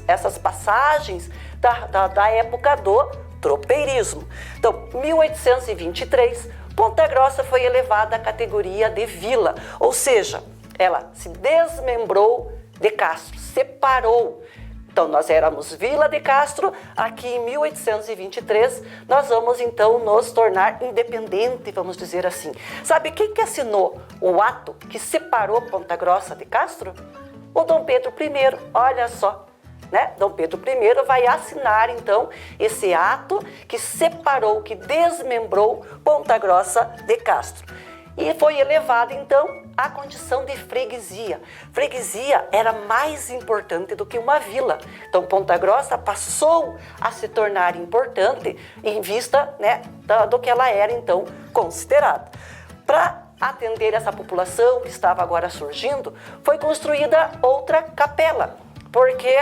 essas passagens da época do tropeirismo. Então, 1823, Ponta Grossa foi elevada à categoria de vila, ou seja, ela se desmembrou de Castro, separou. Então, nós éramos Vila de Castro, aqui em 1823, nós vamos então nos tornar independente, vamos dizer assim. Sabe quem que assinou o ato que separou Ponta Grossa de Castro? O Dom Pedro I, olha só. né, Dom Pedro I vai assinar, então, esse ato que separou, que desmembrou Ponta Grossa de Castro. E foi elevado, então, à condição de freguesia. Freguesia era mais importante do que uma vila. Então, Ponta Grossa passou a se tornar importante em vista, né, do que ela era, então, considerada. Para atender essa população que estava agora surgindo, foi construída outra capela. Porque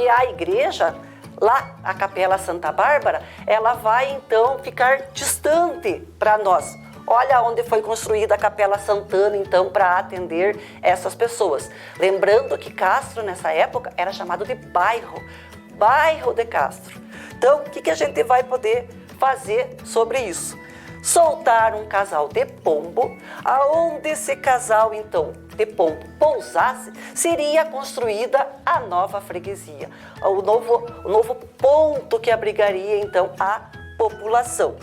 a igreja, lá, a Capela Santa Bárbara, ela vai, então, ficar distante para nós. Olha onde foi construída a Capela Santana, então, para atender essas pessoas. Lembrando que Castro, nessa época, era chamado de bairro de Castro. Então, o que a gente vai poder fazer sobre isso? Soltar um casal de pombo, aonde esse casal, então, de pombo pousasse, seria construída a nova freguesia, o novo ponto que abrigaria, então, a população.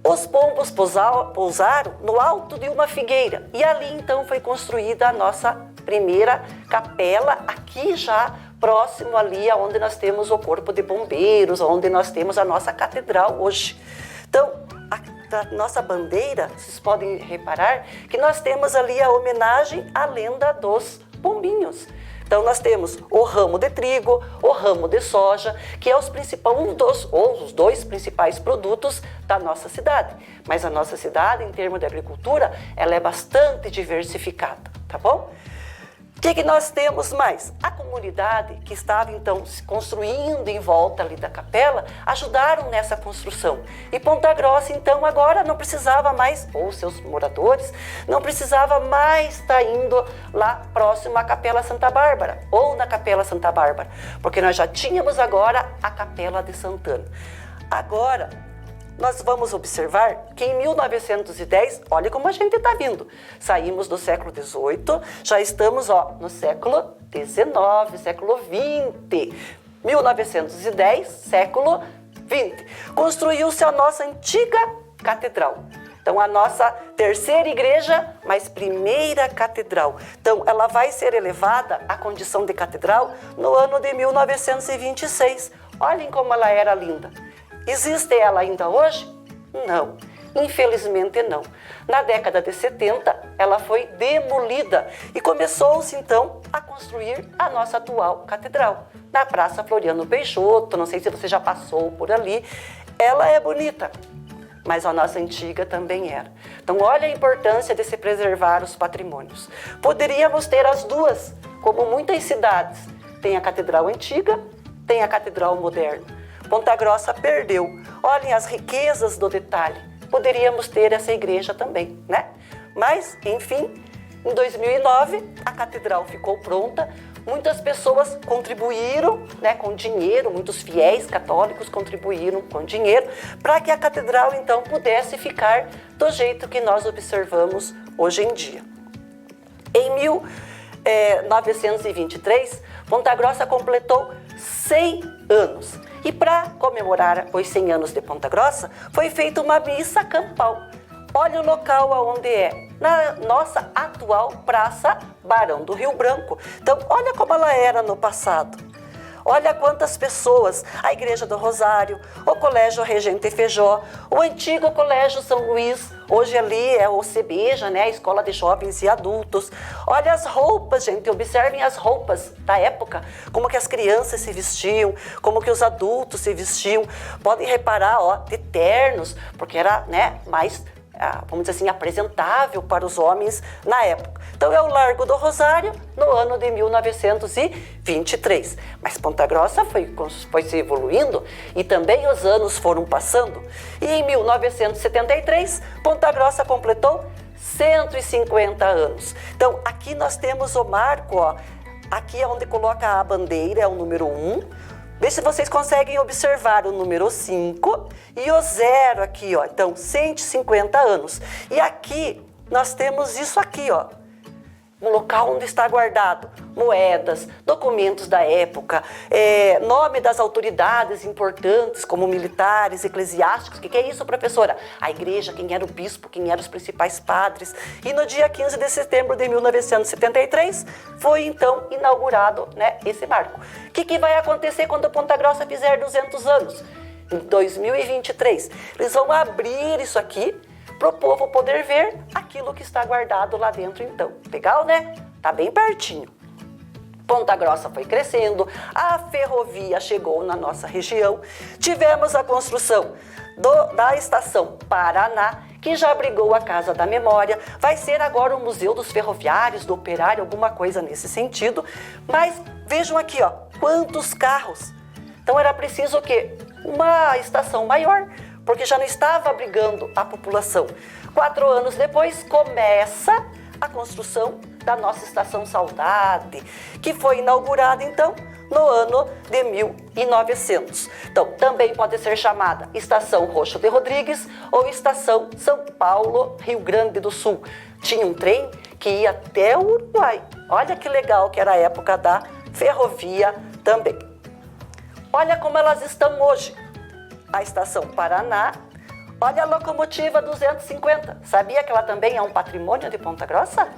Os pombos pousaram no alto de uma figueira e ali então foi construída a nossa primeira capela, aqui já próximo ali onde nós temos o corpo de bombeiros, onde nós temos a nossa catedral hoje. Então, a nossa bandeira, vocês podem reparar que nós temos ali a homenagem à lenda dos pombinhos. Então, nós temos o ramo de trigo, o ramo de soja, que é os dois principais produtos da nossa cidade. Mas a nossa cidade, em termos de agricultura, ela é bastante diversificada, tá bom? O que nós temos mais? A comunidade que estava, então, se construindo em volta ali da capela, ajudaram nessa construção. E Ponta Grossa, então, agora não precisava mais, ou seus moradores, não precisava mais estar indo lá próximo à Capela Santa Bárbara, ou na Capela Santa Bárbara, porque nós já tínhamos agora a Capela de Santana. Agora, nós vamos observar que em 1910, olha como a gente está vindo. Saímos do século XVIII, já estamos no século XIX, século XX. 1910, século XX. Construiu-se a nossa antiga catedral. Então, a nossa terceira igreja, mas primeira catedral. Então, ela vai ser elevada à condição de catedral no ano de 1926. Olhem como ela era linda. Existe ela ainda hoje? Não, infelizmente não. Na década de 70, ela foi demolida e começou-se então a construir a nossa atual catedral, na Praça Floriano Peixoto. Não sei se você já passou por ali. Ela é bonita, mas a nossa antiga também era. Então, olha a importância de se preservar os patrimônios. Poderíamos ter as duas, como muitas cidades. Tem a catedral antiga, tem a catedral moderna. Ponta Grossa perdeu. Olhem as riquezas do detalhe. Poderíamos ter essa igreja também, né? Mas, enfim, em 2009, a catedral ficou pronta. Muitas pessoas contribuíram, né, com dinheiro, muitos fiéis católicos contribuíram com dinheiro para que a catedral, então, pudesse ficar do jeito que nós observamos hoje em dia. Em 1923, Ponta Grossa completou 100 anos. E para comemorar os 100 anos de Ponta Grossa, foi feita uma missa campal. Olha o local aonde é, na nossa atual Praça Barão do Rio Branco. Então, olha como ela era no passado. Olha quantas pessoas, a Igreja do Rosário, o Colégio Regente Feijó, o antigo Colégio São Luís, hoje ali é o CBEJA, né, a Escola de Jovens e Adultos. Olha as roupas, gente, observem as roupas da época, como que as crianças se vestiam, como que os adultos se vestiam. Podem reparar, de ternos, porque era, né, mais, vamos dizer assim, apresentável para os homens na época. Então, é o Largo do Rosário, no ano de 1923. Mas Ponta Grossa foi se evoluindo e também os anos foram passando. E em 1973, Ponta Grossa completou 150 anos. Então, aqui nós temos o marco, aqui é onde coloca a bandeira, é o número 1. Vê se vocês conseguem observar o número 5 e o 0 aqui, Então, 150 anos. E aqui nós temos isso aqui, um local onde está guardado moedas, documentos da época, nome das autoridades importantes, como militares, eclesiásticos. O que é isso, professora? A igreja, quem era o bispo, quem eram os principais padres. E no dia 15 de setembro de 1973, foi então inaugurado, né, esse marco. O que vai acontecer quando Ponta Grossa fizer 200 anos? Em 2023, eles vão abrir isso aqui para o povo poder ver aquilo que está guardado lá dentro, então. Legal, né? Tá bem pertinho. Ponta Grossa foi crescendo, a ferrovia chegou na nossa região, tivemos a construção da Estação Paraná, que já abrigou a Casa da Memória, vai ser agora o Museu dos Ferroviários, do Operário, alguma coisa nesse sentido. Mas vejam aqui, ó, quantos carros. Então era preciso o quê? Uma estação maior, porque já não estava abrigando a população. 4 anos depois, começa a construção da nossa Estação Saudade, que foi inaugurada, então, no ano de 1900. Então, também pode ser chamada Estação Roxo de Rodrigues ou Estação São Paulo, Rio Grande do Sul. Tinha um trem que ia até o Uruguai. Olha que legal que era a época da ferrovia também. Olha como elas estão hoje. A Estação Paraná, olha a locomotiva 250. Sabia que ela também é um patrimônio de Ponta Grossa?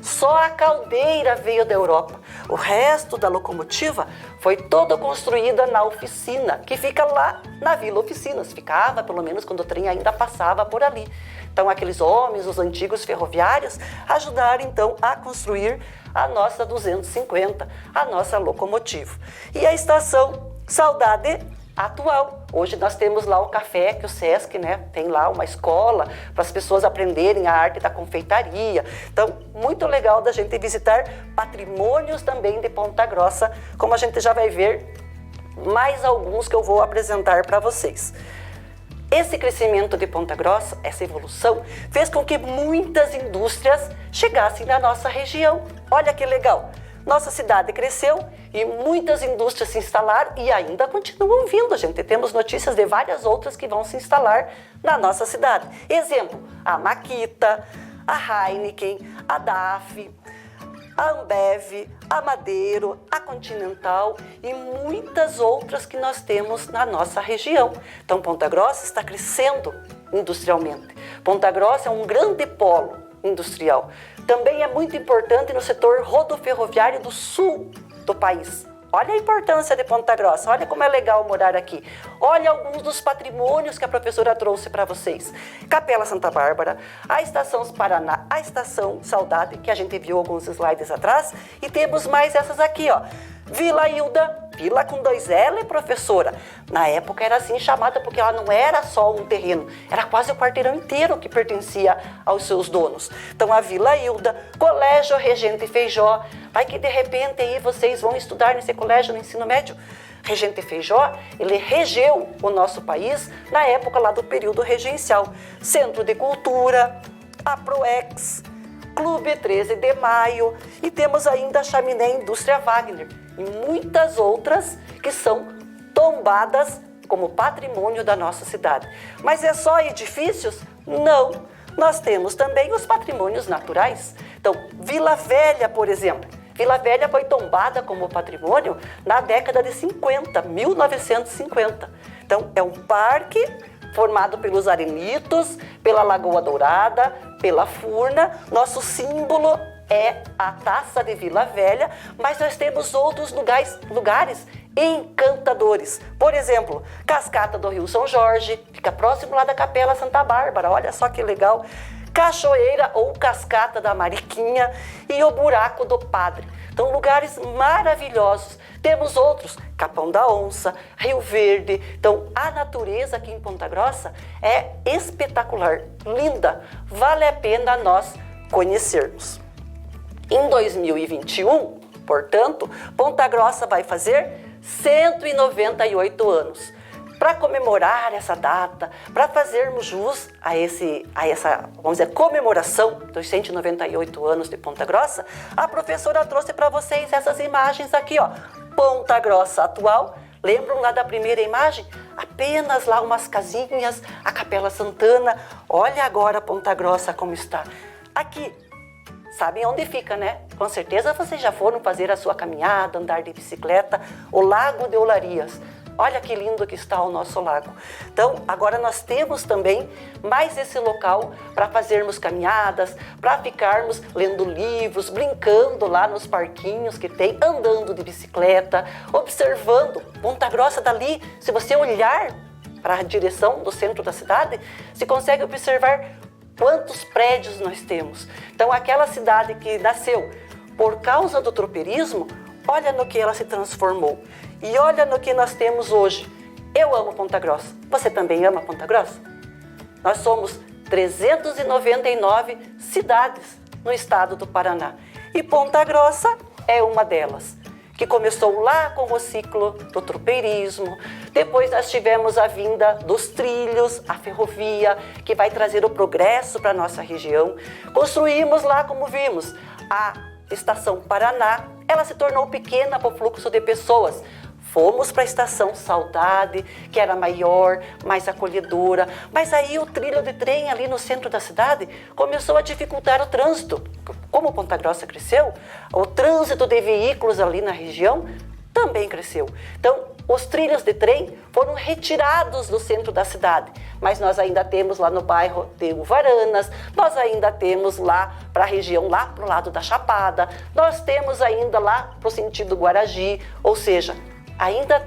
Só a caldeira veio da Europa. O resto da locomotiva foi toda construída na oficina, que fica lá na Vila Oficinas. Ficava, pelo menos, quando o trem ainda passava por ali. Então, aqueles homens, os antigos ferroviários, ajudaram, então, a construir a nossa 250, a nossa locomotiva. E a Estação Saudade atual. Hoje nós temos lá o café que o Sesc, né, tem lá uma escola para as pessoas aprenderem a arte da confeitaria. Então, muito legal da gente visitar patrimônios também de Ponta Grossa, como a gente já vai ver mais alguns que eu vou apresentar para vocês. Esse crescimento de Ponta Grossa, essa evolução, fez com que muitas indústrias chegassem na nossa região. Olha que legal! Nossa cidade cresceu e muitas indústrias se instalaram e ainda continuam vindo, gente. Temos notícias de várias outras que vão se instalar na nossa cidade. Exemplo, a Makita, a Heineken, a DAF, a Ambev, a Madeiro, a Continental e muitas outras que nós temos na nossa região. Então, Ponta Grossa está crescendo industrialmente. Ponta Grossa é um grande polo industrial. Também é muito importante no setor rodoferroviário do sul do país. Olha a importância de Ponta Grossa, olha como é legal morar aqui. Olha alguns dos patrimônios que a professora trouxe para vocês. Capela Santa Bárbara, a Estação Paraná, a Estação Saudade, que a gente viu alguns slides atrás, e temos mais essas aqui, ó. Vila Hilda, vila com 2 L, professora. Na época era assim chamada porque ela não era só um terreno, era quase o quarteirão inteiro que pertencia aos seus donos. Então a Vila Hilda, Colégio Regente Feijó, vai que de repente aí vocês vão estudar nesse colégio no ensino médio. Regente Feijó, ele regeu o nosso país na época lá do período regencial. Centro de Cultura, a Proex, Clube 13 de Maio e temos ainda a Chaminé Indústria Wagner e muitas outras que são tombadas como patrimônio da nossa cidade. Mas é só edifícios? Não. Nós temos também os patrimônios naturais. Então, Vila Velha, por exemplo. Vila Velha foi tombada como patrimônio na década de 50, 1950. Então, é um parque formado pelos arenitos, pela Lagoa Dourada, pela Furna. Nosso símbolo é a Taça de Vila Velha, mas nós temos outros lugares encantadores. Por exemplo, Cascata do Rio São Jorge, fica próximo lá da Capela Santa Bárbara, olha só que legal. Cachoeira ou Cascata da Mariquinha e o Buraco do Padre. Então, lugares maravilhosos. Temos outros, Capão da Onça, Rio Verde. Então, a natureza aqui em Ponta Grossa é espetacular, linda. Vale a pena nós conhecermos. Em 2021, portanto, Ponta Grossa vai fazer 198 anos. Para comemorar essa data, para fazermos jus a essa, vamos dizer, comemoração dos 198 anos de Ponta Grossa, a professora trouxe para vocês essas imagens aqui, ó. Ponta Grossa atual, lembram lá da primeira imagem? Apenas lá umas casinhas, a Capela Santana. Olha agora Ponta Grossa como está. Aqui, sabem onde fica, né? Com certeza vocês já foram fazer a sua caminhada, andar de bicicleta, o Lago de Olarias. Olha que lindo que está o nosso lago. Então, agora nós temos também mais esse local para fazermos caminhadas, para ficarmos lendo livros, brincando lá nos parquinhos que tem, andando de bicicleta, observando. Ponta Grossa dali, se você olhar para a direção do centro da cidade, você consegue observar quantos prédios nós temos. Então, aquela cidade que nasceu por causa do tropeirismo, olha no que ela se transformou. E olha no que nós temos hoje. Eu amo Ponta Grossa. Você também ama Ponta Grossa? Nós somos 399 cidades no estado do Paraná. E Ponta Grossa é uma delas, que começou lá com o ciclo do tropeirismo. Depois nós tivemos a vinda dos trilhos, a ferrovia, que vai trazer o progresso para a nossa região. Construímos lá, como vimos, a Estação Paraná. Ela se tornou pequena para o fluxo de pessoas. Fomos para a Estação Saudade, que era maior, mais acolhedora. Mas aí o trilho de trem ali no centro da cidade começou a dificultar o trânsito. Como Ponta Grossa cresceu, o trânsito de veículos ali na região também cresceu. Então, os trilhos de trem foram retirados do centro da cidade, mas nós ainda temos lá no bairro de Uvaranas, nós ainda temos lá para a região, lá para o lado da Chapada, nós temos ainda lá para o sentido Guaragi, ou seja, ainda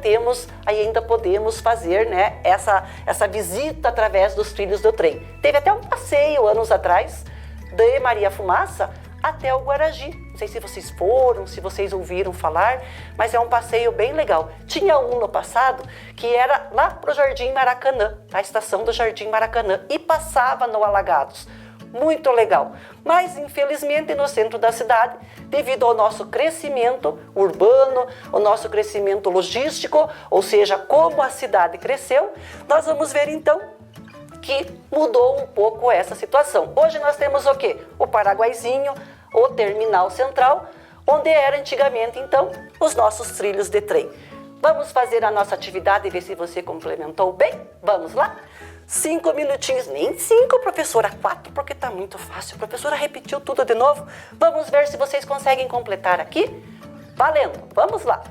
podemos fazer, né, essa visita através dos trilhos do trem. Teve até um passeio anos atrás de Maria Fumaça até o Guaragi. Não sei se vocês foram, se vocês ouviram falar, mas é um passeio bem legal. Tinha um no passado que era lá para o Jardim Maracanã, a estação do Jardim Maracanã, e passava no Alagados. Muito legal. Mas, infelizmente, no centro da cidade, devido ao nosso crescimento urbano, o nosso crescimento logístico, ou seja, como a cidade cresceu, nós vamos ver, então, que mudou um pouco essa situação. Hoje nós temos o quê? O Paraguaizinho, o Terminal Central, onde era antigamente, então, os nossos trilhos de trem. Vamos fazer a nossa atividade e ver se você complementou bem? Vamos lá? 5 minutinhos, nem 5, professora, 4, porque está muito fácil. A professora repetiu tudo de novo. Vamos ver se vocês conseguem completar aqui? Valendo, vamos lá.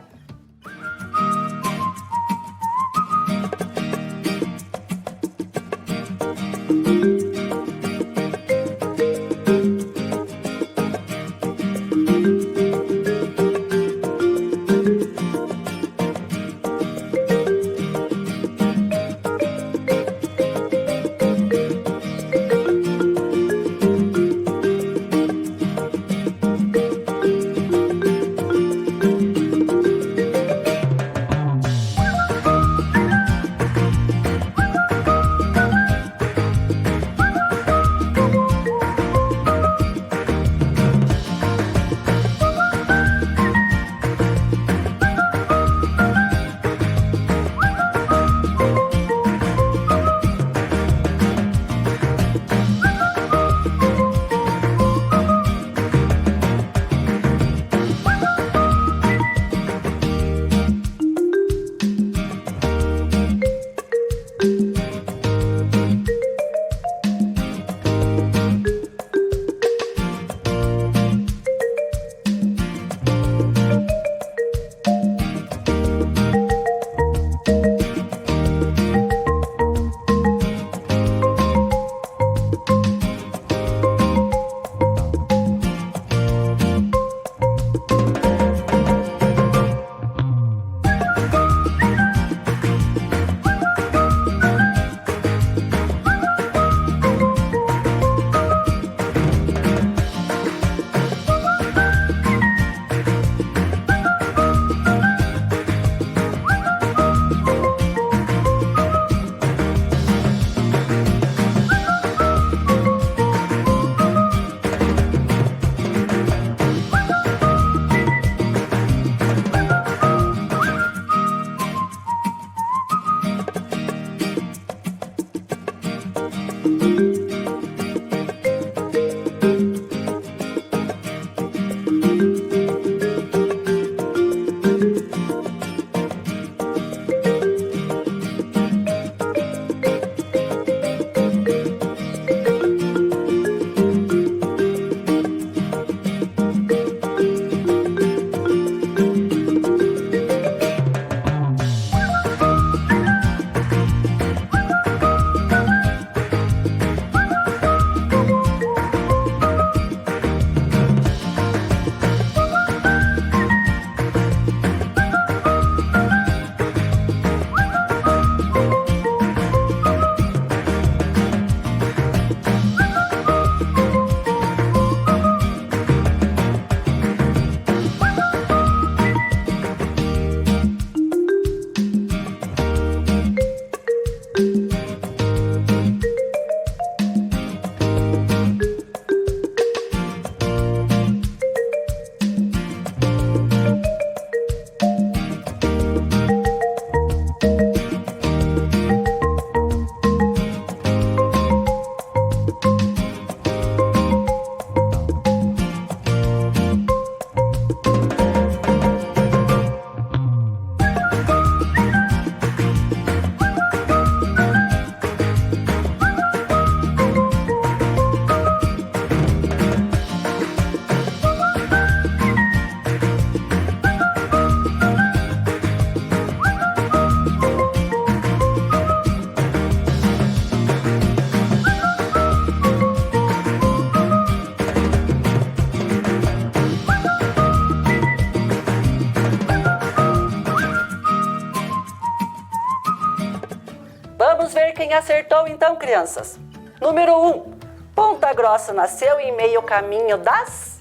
Vamos ver quem acertou então, crianças. Número 1. Ponta Grossa nasceu em meio caminho das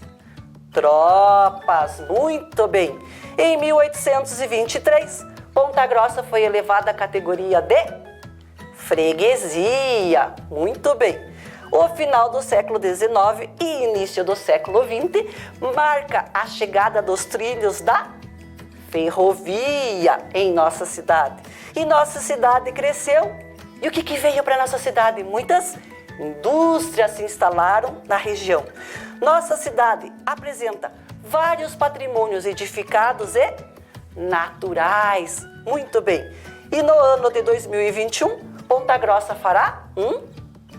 tropas. Muito bem. Em 1823, Ponta Grossa foi elevada à categoria de freguesia. Muito bem. O final do século XIX e início do século XX marca a chegada dos trilhos da ferrovia em nossa cidade. E nossa cidade cresceu. E o que veio para nossa cidade? Muitas indústrias se instalaram na região. Nossa cidade apresenta vários patrimônios edificados e naturais. Muito bem. E no ano de 2021, Ponta Grossa fará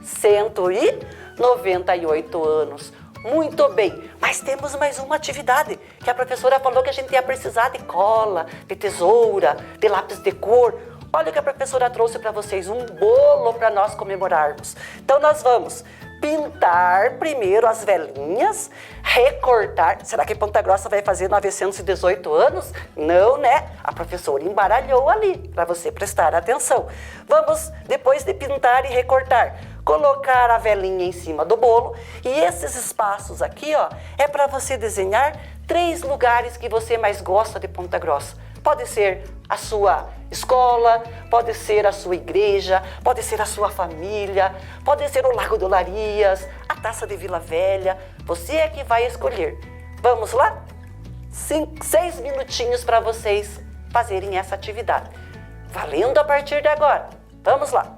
198 anos. Muito bem, mas temos mais uma atividade que a professora falou que a gente ia precisar de cola, de tesoura, de lápis de cor. Olha o que a professora trouxe para vocês, um bolo para nós comemorarmos. Então nós vamos pintar primeiro as velinhas, recortar. Será que Ponta Grossa vai fazer 918 anos? Não, né? A professora embaralhou ali para você prestar atenção. Vamos, depois de pintar e recortar, colocar a velinha em cima do bolo. E esses espaços aqui, ó, é para você desenhar 3 lugares que você mais gosta de Ponta Grossa. Pode ser a sua escola, pode ser a sua igreja, pode ser a sua família, pode ser o Lago do Larias, a Taça de Vila Velha. Você é que vai escolher. Vamos lá? 6 minutinhos para vocês fazerem essa atividade. Valendo a partir de agora. Vamos lá.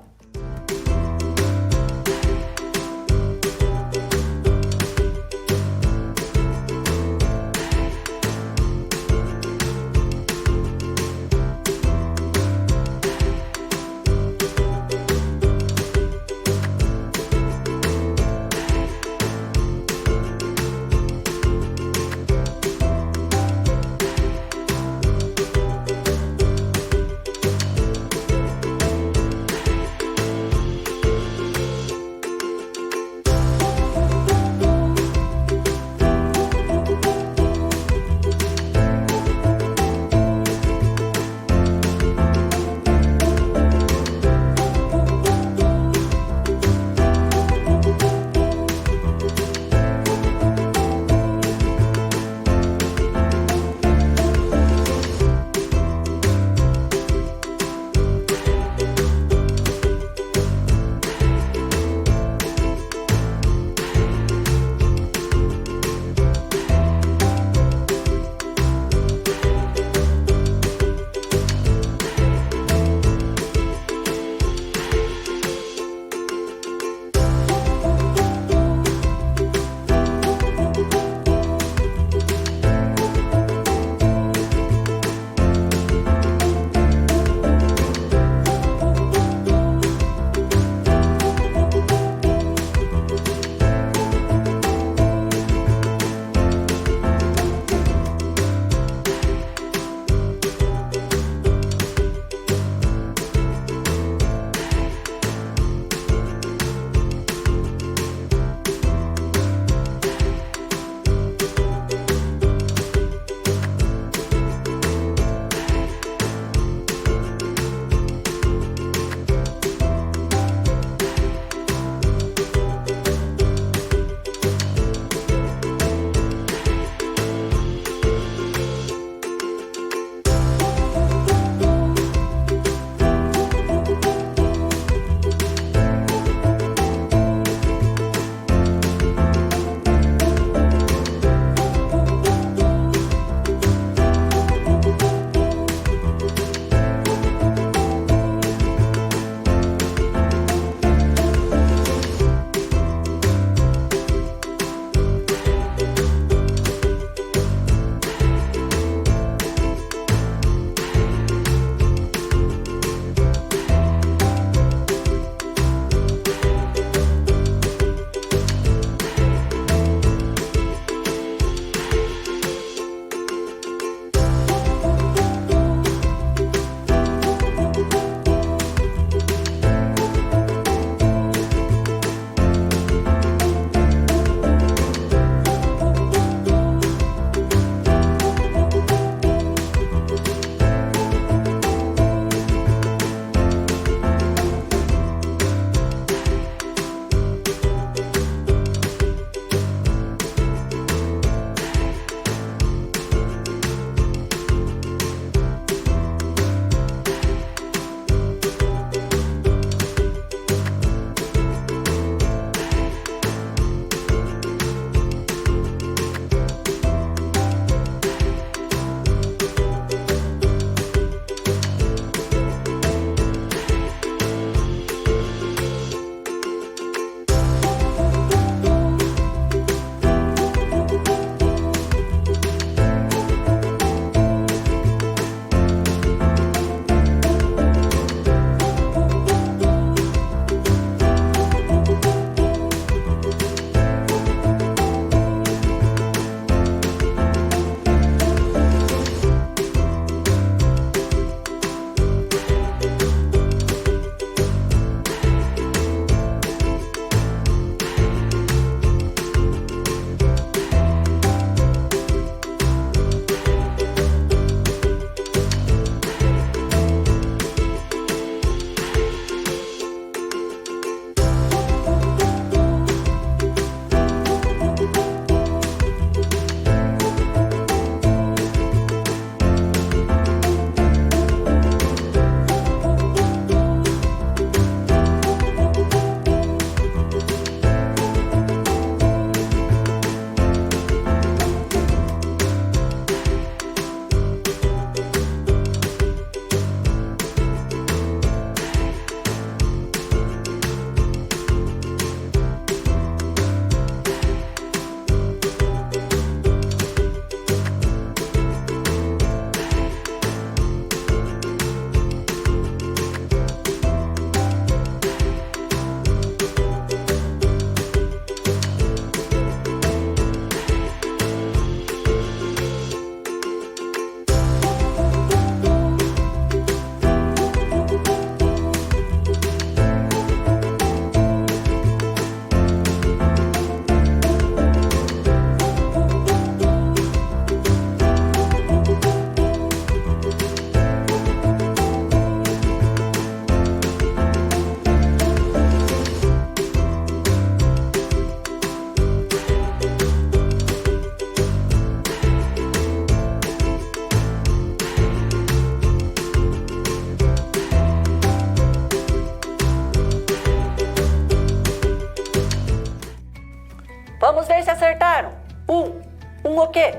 o quê?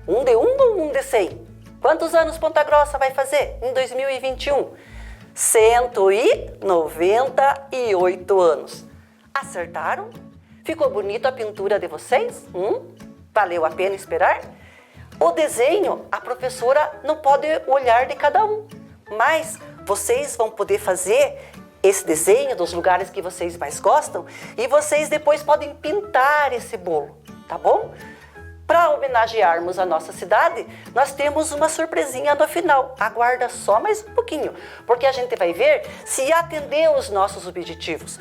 1 de 1 ou 1 de 100? Quantos anos Ponta Grossa vai fazer em 2021? 198 anos. Acertaram? Ficou bonita a pintura de vocês? Valeu a pena esperar? O desenho, a professora não pode olhar de cada um, mas vocês vão poder fazer esse desenho dos lugares que vocês mais gostam e vocês depois podem pintar esse bolo, tá bom? Para homenagearmos a nossa cidade, nós temos uma surpresinha no final. Aguarda só mais um pouquinho, porque a gente vai ver se atendeu os nossos objetivos.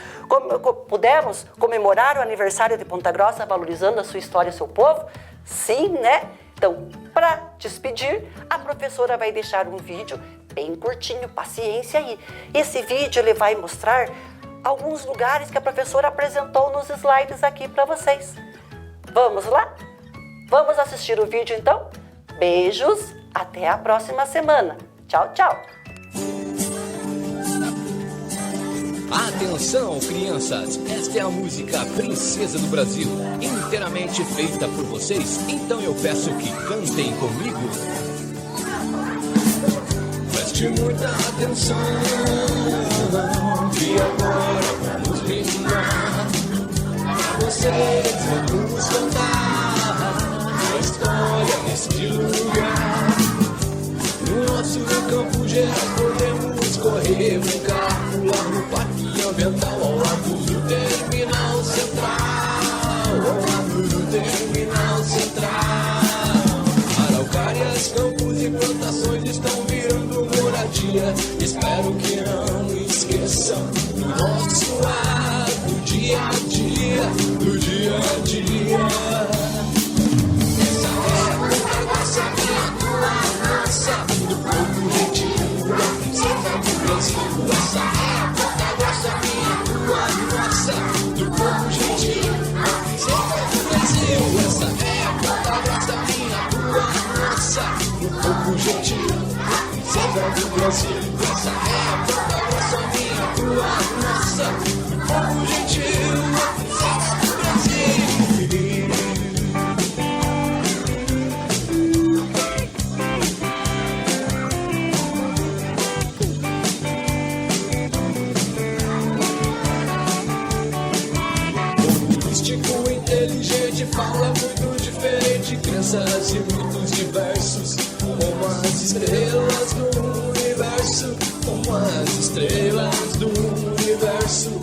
Pudemos comemorar o aniversário de Ponta Grossa valorizando a sua história e seu povo? Sim, né? Então, para despedir, a professora vai deixar um vídeo bem curtinho, paciência aí. Esse vídeo ele vai mostrar alguns lugares que a professora apresentou nos slides aqui para vocês. Vamos lá? Vamos assistir o vídeo então? Beijos, até a próxima semana. Tchau, tchau! Atenção, crianças! Esta é a música Princesa do Brasil, inteiramente feita por vocês, então eu peço que cantem comigo. Preste muita atenção, que agora vamos brincar. Vocês vamos cantar a história deste lugar. No nosso campo geral podemos correr, brincar, pular no parque ambiental ao lado do terminal central. Ao lado do terminal central. Araucárias, campos e plantações estão virando moradia. Espero que não esqueçam do nosso ar, do dia a dia, do dia a dia. Essa é a Ponta Grossa, minha, tua, nossa, do povo gentil, a princesa do Brasil. Essa é a Ponta Grossa, minha, tua, nossa, do povo gentil, a princesa do Brasil. Essa é a Ponta Grossa, minha, tua, nossa, do povo gentil, a princesa do Brasil. Essa é a Ponta Grossa, minha, tua, nossa, do povo gentil, a princesa do Brasil. Inteligente, fala muito diferente, crenças e mitos diversos, como as estrelas do universo, como as estrelas do universo.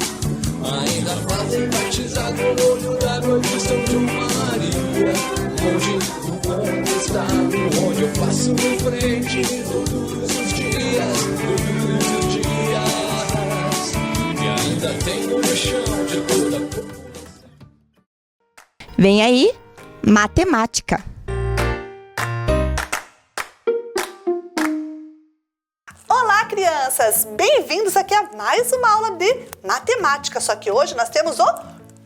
Ainda fazem batizado no olho d'água de São João Maria, onde o mundo está, onde eu passo em frente todos os dias, todos os dias. E ainda tenho no chão de toda a... Vem aí, matemática. Olá, crianças! Bem-vindos aqui a mais uma aula de matemática. Só que hoje nós temos o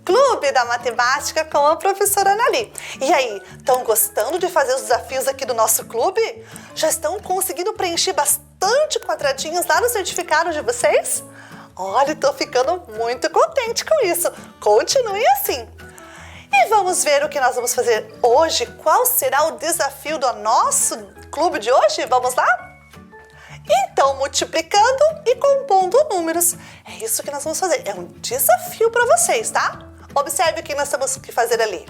Clube da Matemática com a professora Anali. E aí, estão gostando de fazer os desafios aqui do nosso clube? Já estão conseguindo preencher bastante quadradinhos lá no certificado de vocês? Olha, estou ficando muito contente com isso. Continuem assim. E vamos ver o que nós vamos fazer hoje. Qual será o desafio do nosso clube de hoje? Vamos lá? Então, multiplicando e compondo números. É isso que nós vamos fazer. É um desafio para vocês, tá? Observe o que nós temos que fazer ali.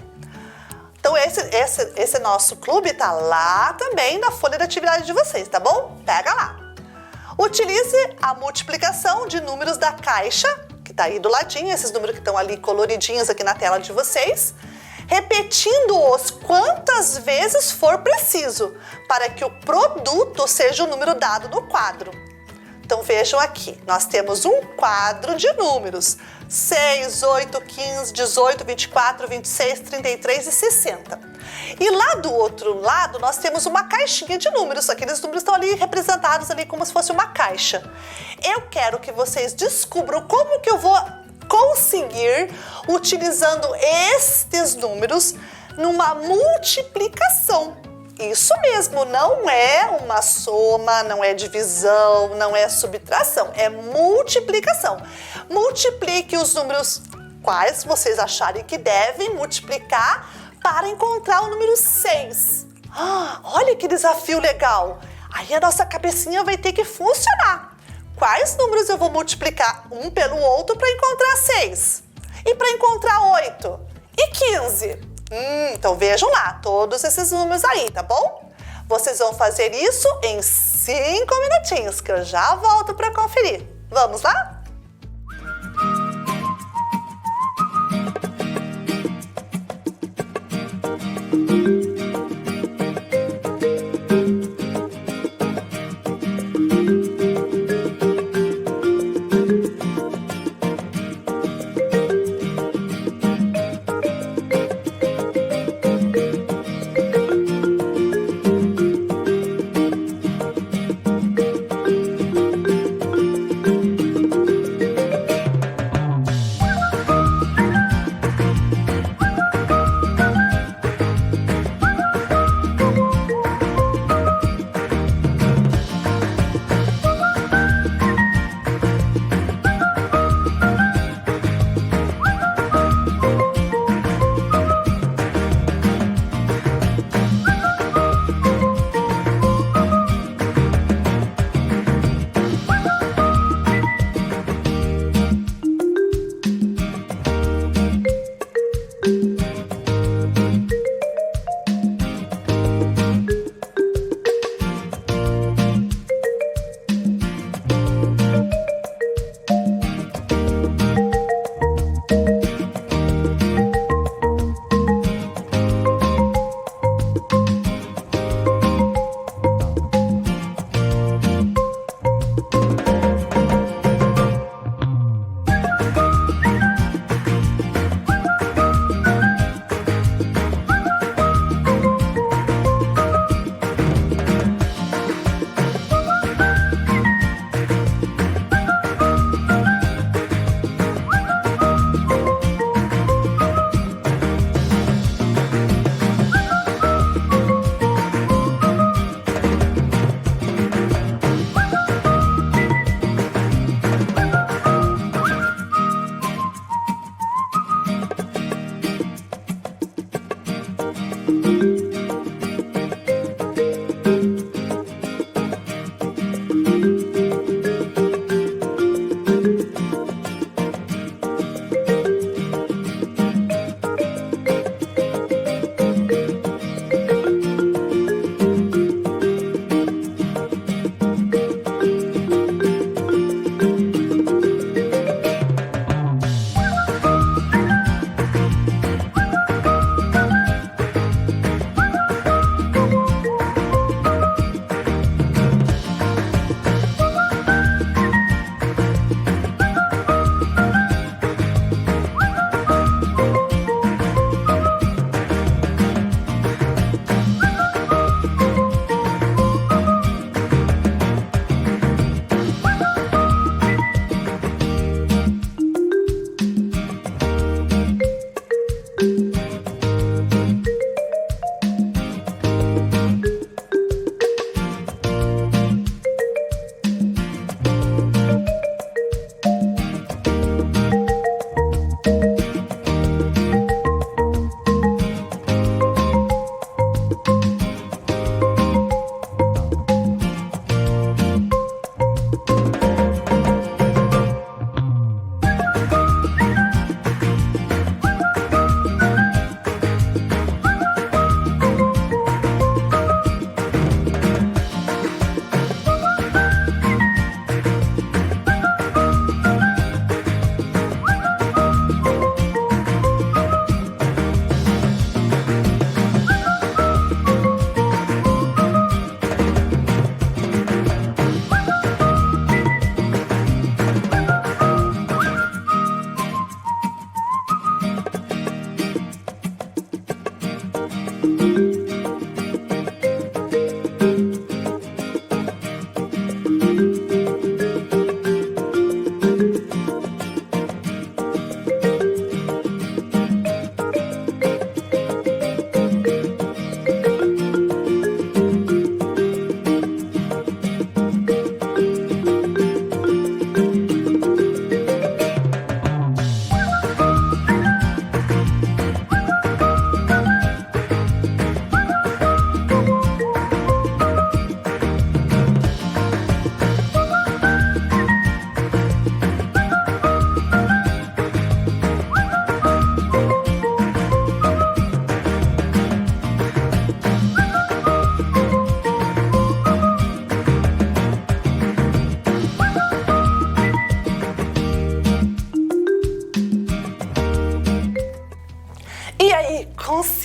Então, esse nosso clube tá lá também na folha de atividade de vocês, tá bom? Pega lá. Utilize a multiplicação de números da caixa, que tá aí do ladinho, esses números que estão ali coloridinhos aqui na tela de vocês, repetindo-os quantas vezes for preciso, para que o produto seja o número dado no quadro. Então vejam aqui, nós temos um quadro de números, 6, 8, 15, 18, 24, 26, 33 e 60. E lá do outro lado nós temos uma caixinha de números, aqueles números estão ali representados ali como se fosse uma caixa. Eu quero que vocês descubram como que eu vou conseguir, utilizando estes números, numa multiplicação. Isso mesmo, não é uma soma, não é divisão, não é subtração, é multiplicação. Multiplique os números quais vocês acharem que devem multiplicar para encontrar o número 6. Olha que desafio legal! Aí a nossa cabecinha vai ter que funcionar. Quais números eu vou multiplicar um pelo outro para encontrar 6? E para encontrar 8? E 15? Então vejam lá, todos esses números aí, tá bom? Vocês vão fazer isso em 5 minutinhos, que eu já volto para conferir. Vamos lá?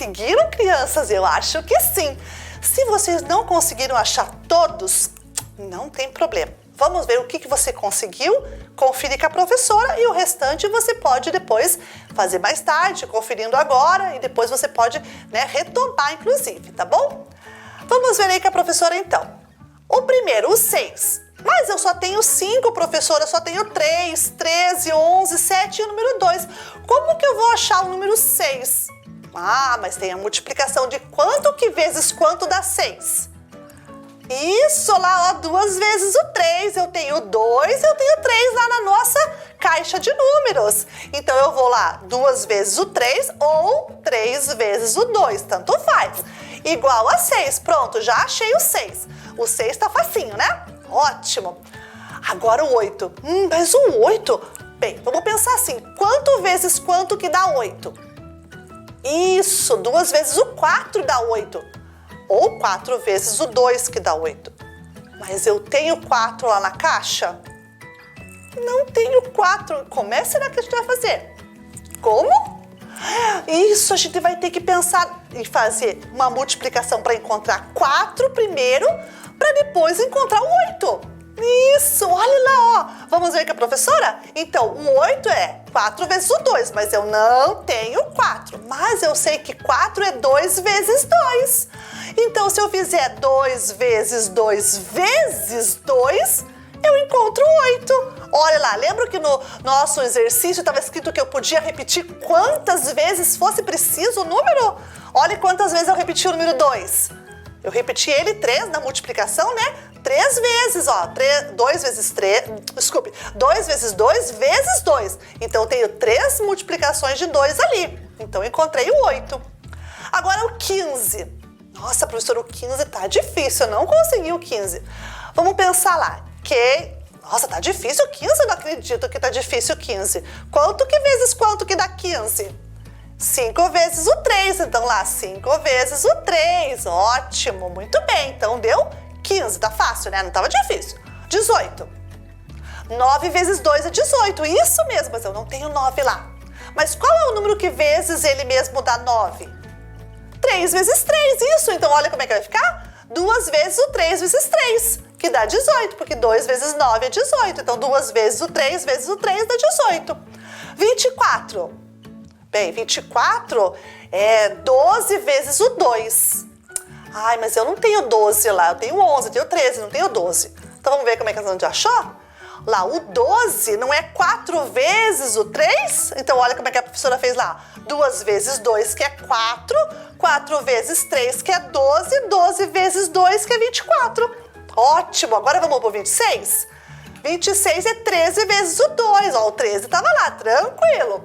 Conseguiram, crianças? Eu acho que sim. Se vocês não conseguiram achar todos, não tem problema. Vamos ver o que você conseguiu, conferir com a professora e o restante você pode depois fazer mais tarde, conferindo agora e depois você pode, né, retomar inclusive, tá bom? Vamos ver aí com a professora então. O primeiro, o 6. Mas eu só tenho 5, professora, eu só tenho 3, 13, 11, 7 e o número 2. Como que eu vou achar o número 6? Ah, mas tem a multiplicação de quanto que vezes quanto dá 6. Isso lá, ó, 2 vezes o 3. Eu tenho 2, eu tenho 3 lá na nossa caixa de números. Então eu vou lá, 2 vezes o 3 ou 3 vezes o 2, tanto faz. Igual a 6, pronto, já achei o 6. O 6 tá facinho, né? Ótimo. Agora o 8. Mas o 8? Bem, vamos pensar assim, quanto vezes quanto que dá 8? Isso, 2 vezes o 4 dá 8. Ou 4 vezes o 2 que dá 8. Mas eu tenho 4 lá na caixa? Não tenho 4. Como será que a gente vai fazer? Como? Isso, a gente vai ter que pensar em fazer uma multiplicação para encontrar 4 primeiro, para depois encontrar o 8. Isso, olha lá, ó. Vamos ver com a professora? Então, o 8 é 4 vezes o 2, mas eu não tenho 4. Mas eu sei que 4 é 2 vezes 2. Então, se eu fizer 2 vezes 2 vezes 2, eu encontro 8. Olha lá, lembra que no nosso exercício estava escrito que eu podia repetir quantas vezes fosse preciso o número? Olha quantas vezes eu repeti o número 2. Eu repeti ele 3 na multiplicação, né? 3 vezes, ó. 2 vezes 3, desculpe, 2 vezes 2 vezes 2. Então, eu tenho 3 multiplicações de 2 ali. Então, eu encontrei o 8. Agora, o 15. Nossa, professora, o 15 tá difícil, eu não consegui o 15. Vamos pensar lá. Nossa, tá difícil o 15, eu não acredito que tá difícil o 15. Quanto que vezes quanto que dá 15? 5 vezes o 3, então lá, 5 vezes o 3, ótimo, muito bem, então deu 15, tá fácil, né? Não tava difícil. 18. 9 vezes 2 é 18, isso mesmo, mas eu não tenho 9 lá. Mas qual é o número que vezes ele mesmo dá 9? 3 vezes 3, isso, então olha como é que vai ficar? 2 vezes o 3 vezes 3, que dá 18, porque 2 vezes 9 é 18, então 2 vezes o 3 vezes o 3 dá 18. 24. Bem, 24 é 12 vezes o 2. Ai, mas eu não tenho 12 lá, eu tenho 11, eu tenho 13, não tenho 12. Então vamos ver como é que a gente achou? Lá, o 12 não é 4 vezes o 3? Então olha como é que a professora fez lá. 2 vezes 2 que é 4, 4 vezes 3 que é 12, 12 vezes 2 que é 24. Ótimo, agora vamos pro 26? 26 é 13 vezes o 2, ó, o 13 estava lá, tranquilo.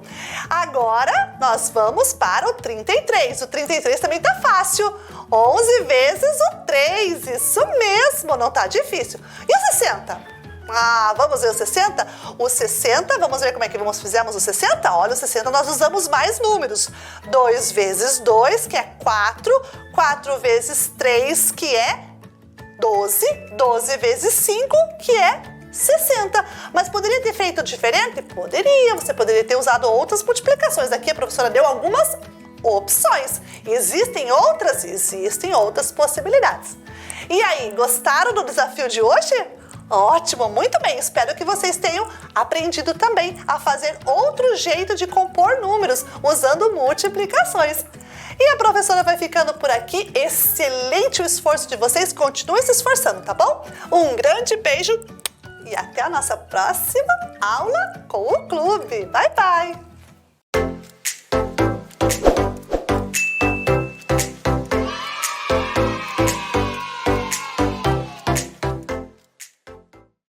Agora, nós vamos para o 33. O 33 também tá fácil. 11 vezes o 3, isso mesmo, não tá difícil. E o 60? Ah, vamos ver o 60? O 60, vamos ver como é que fizemos o 60? Olha, o 60 nós usamos mais números. 2 vezes 2, que é 4. 4 vezes 3, que é 12. 12 vezes 5, que é 60. Mas poderia ter feito diferente? Poderia. Você poderia ter usado outras multiplicações. Aqui a professora deu algumas opções. Existem outras? Existem outras possibilidades. E aí, gostaram do desafio de hoje? Ótimo, muito bem. Espero que vocês tenham aprendido também a fazer outro jeito de compor números usando multiplicações. E a professora vai ficando por aqui. Excelente o esforço de vocês. Continuem se esforçando, tá bom? Um grande beijo. E até a nossa próxima aula com o Clube. Bye, bye!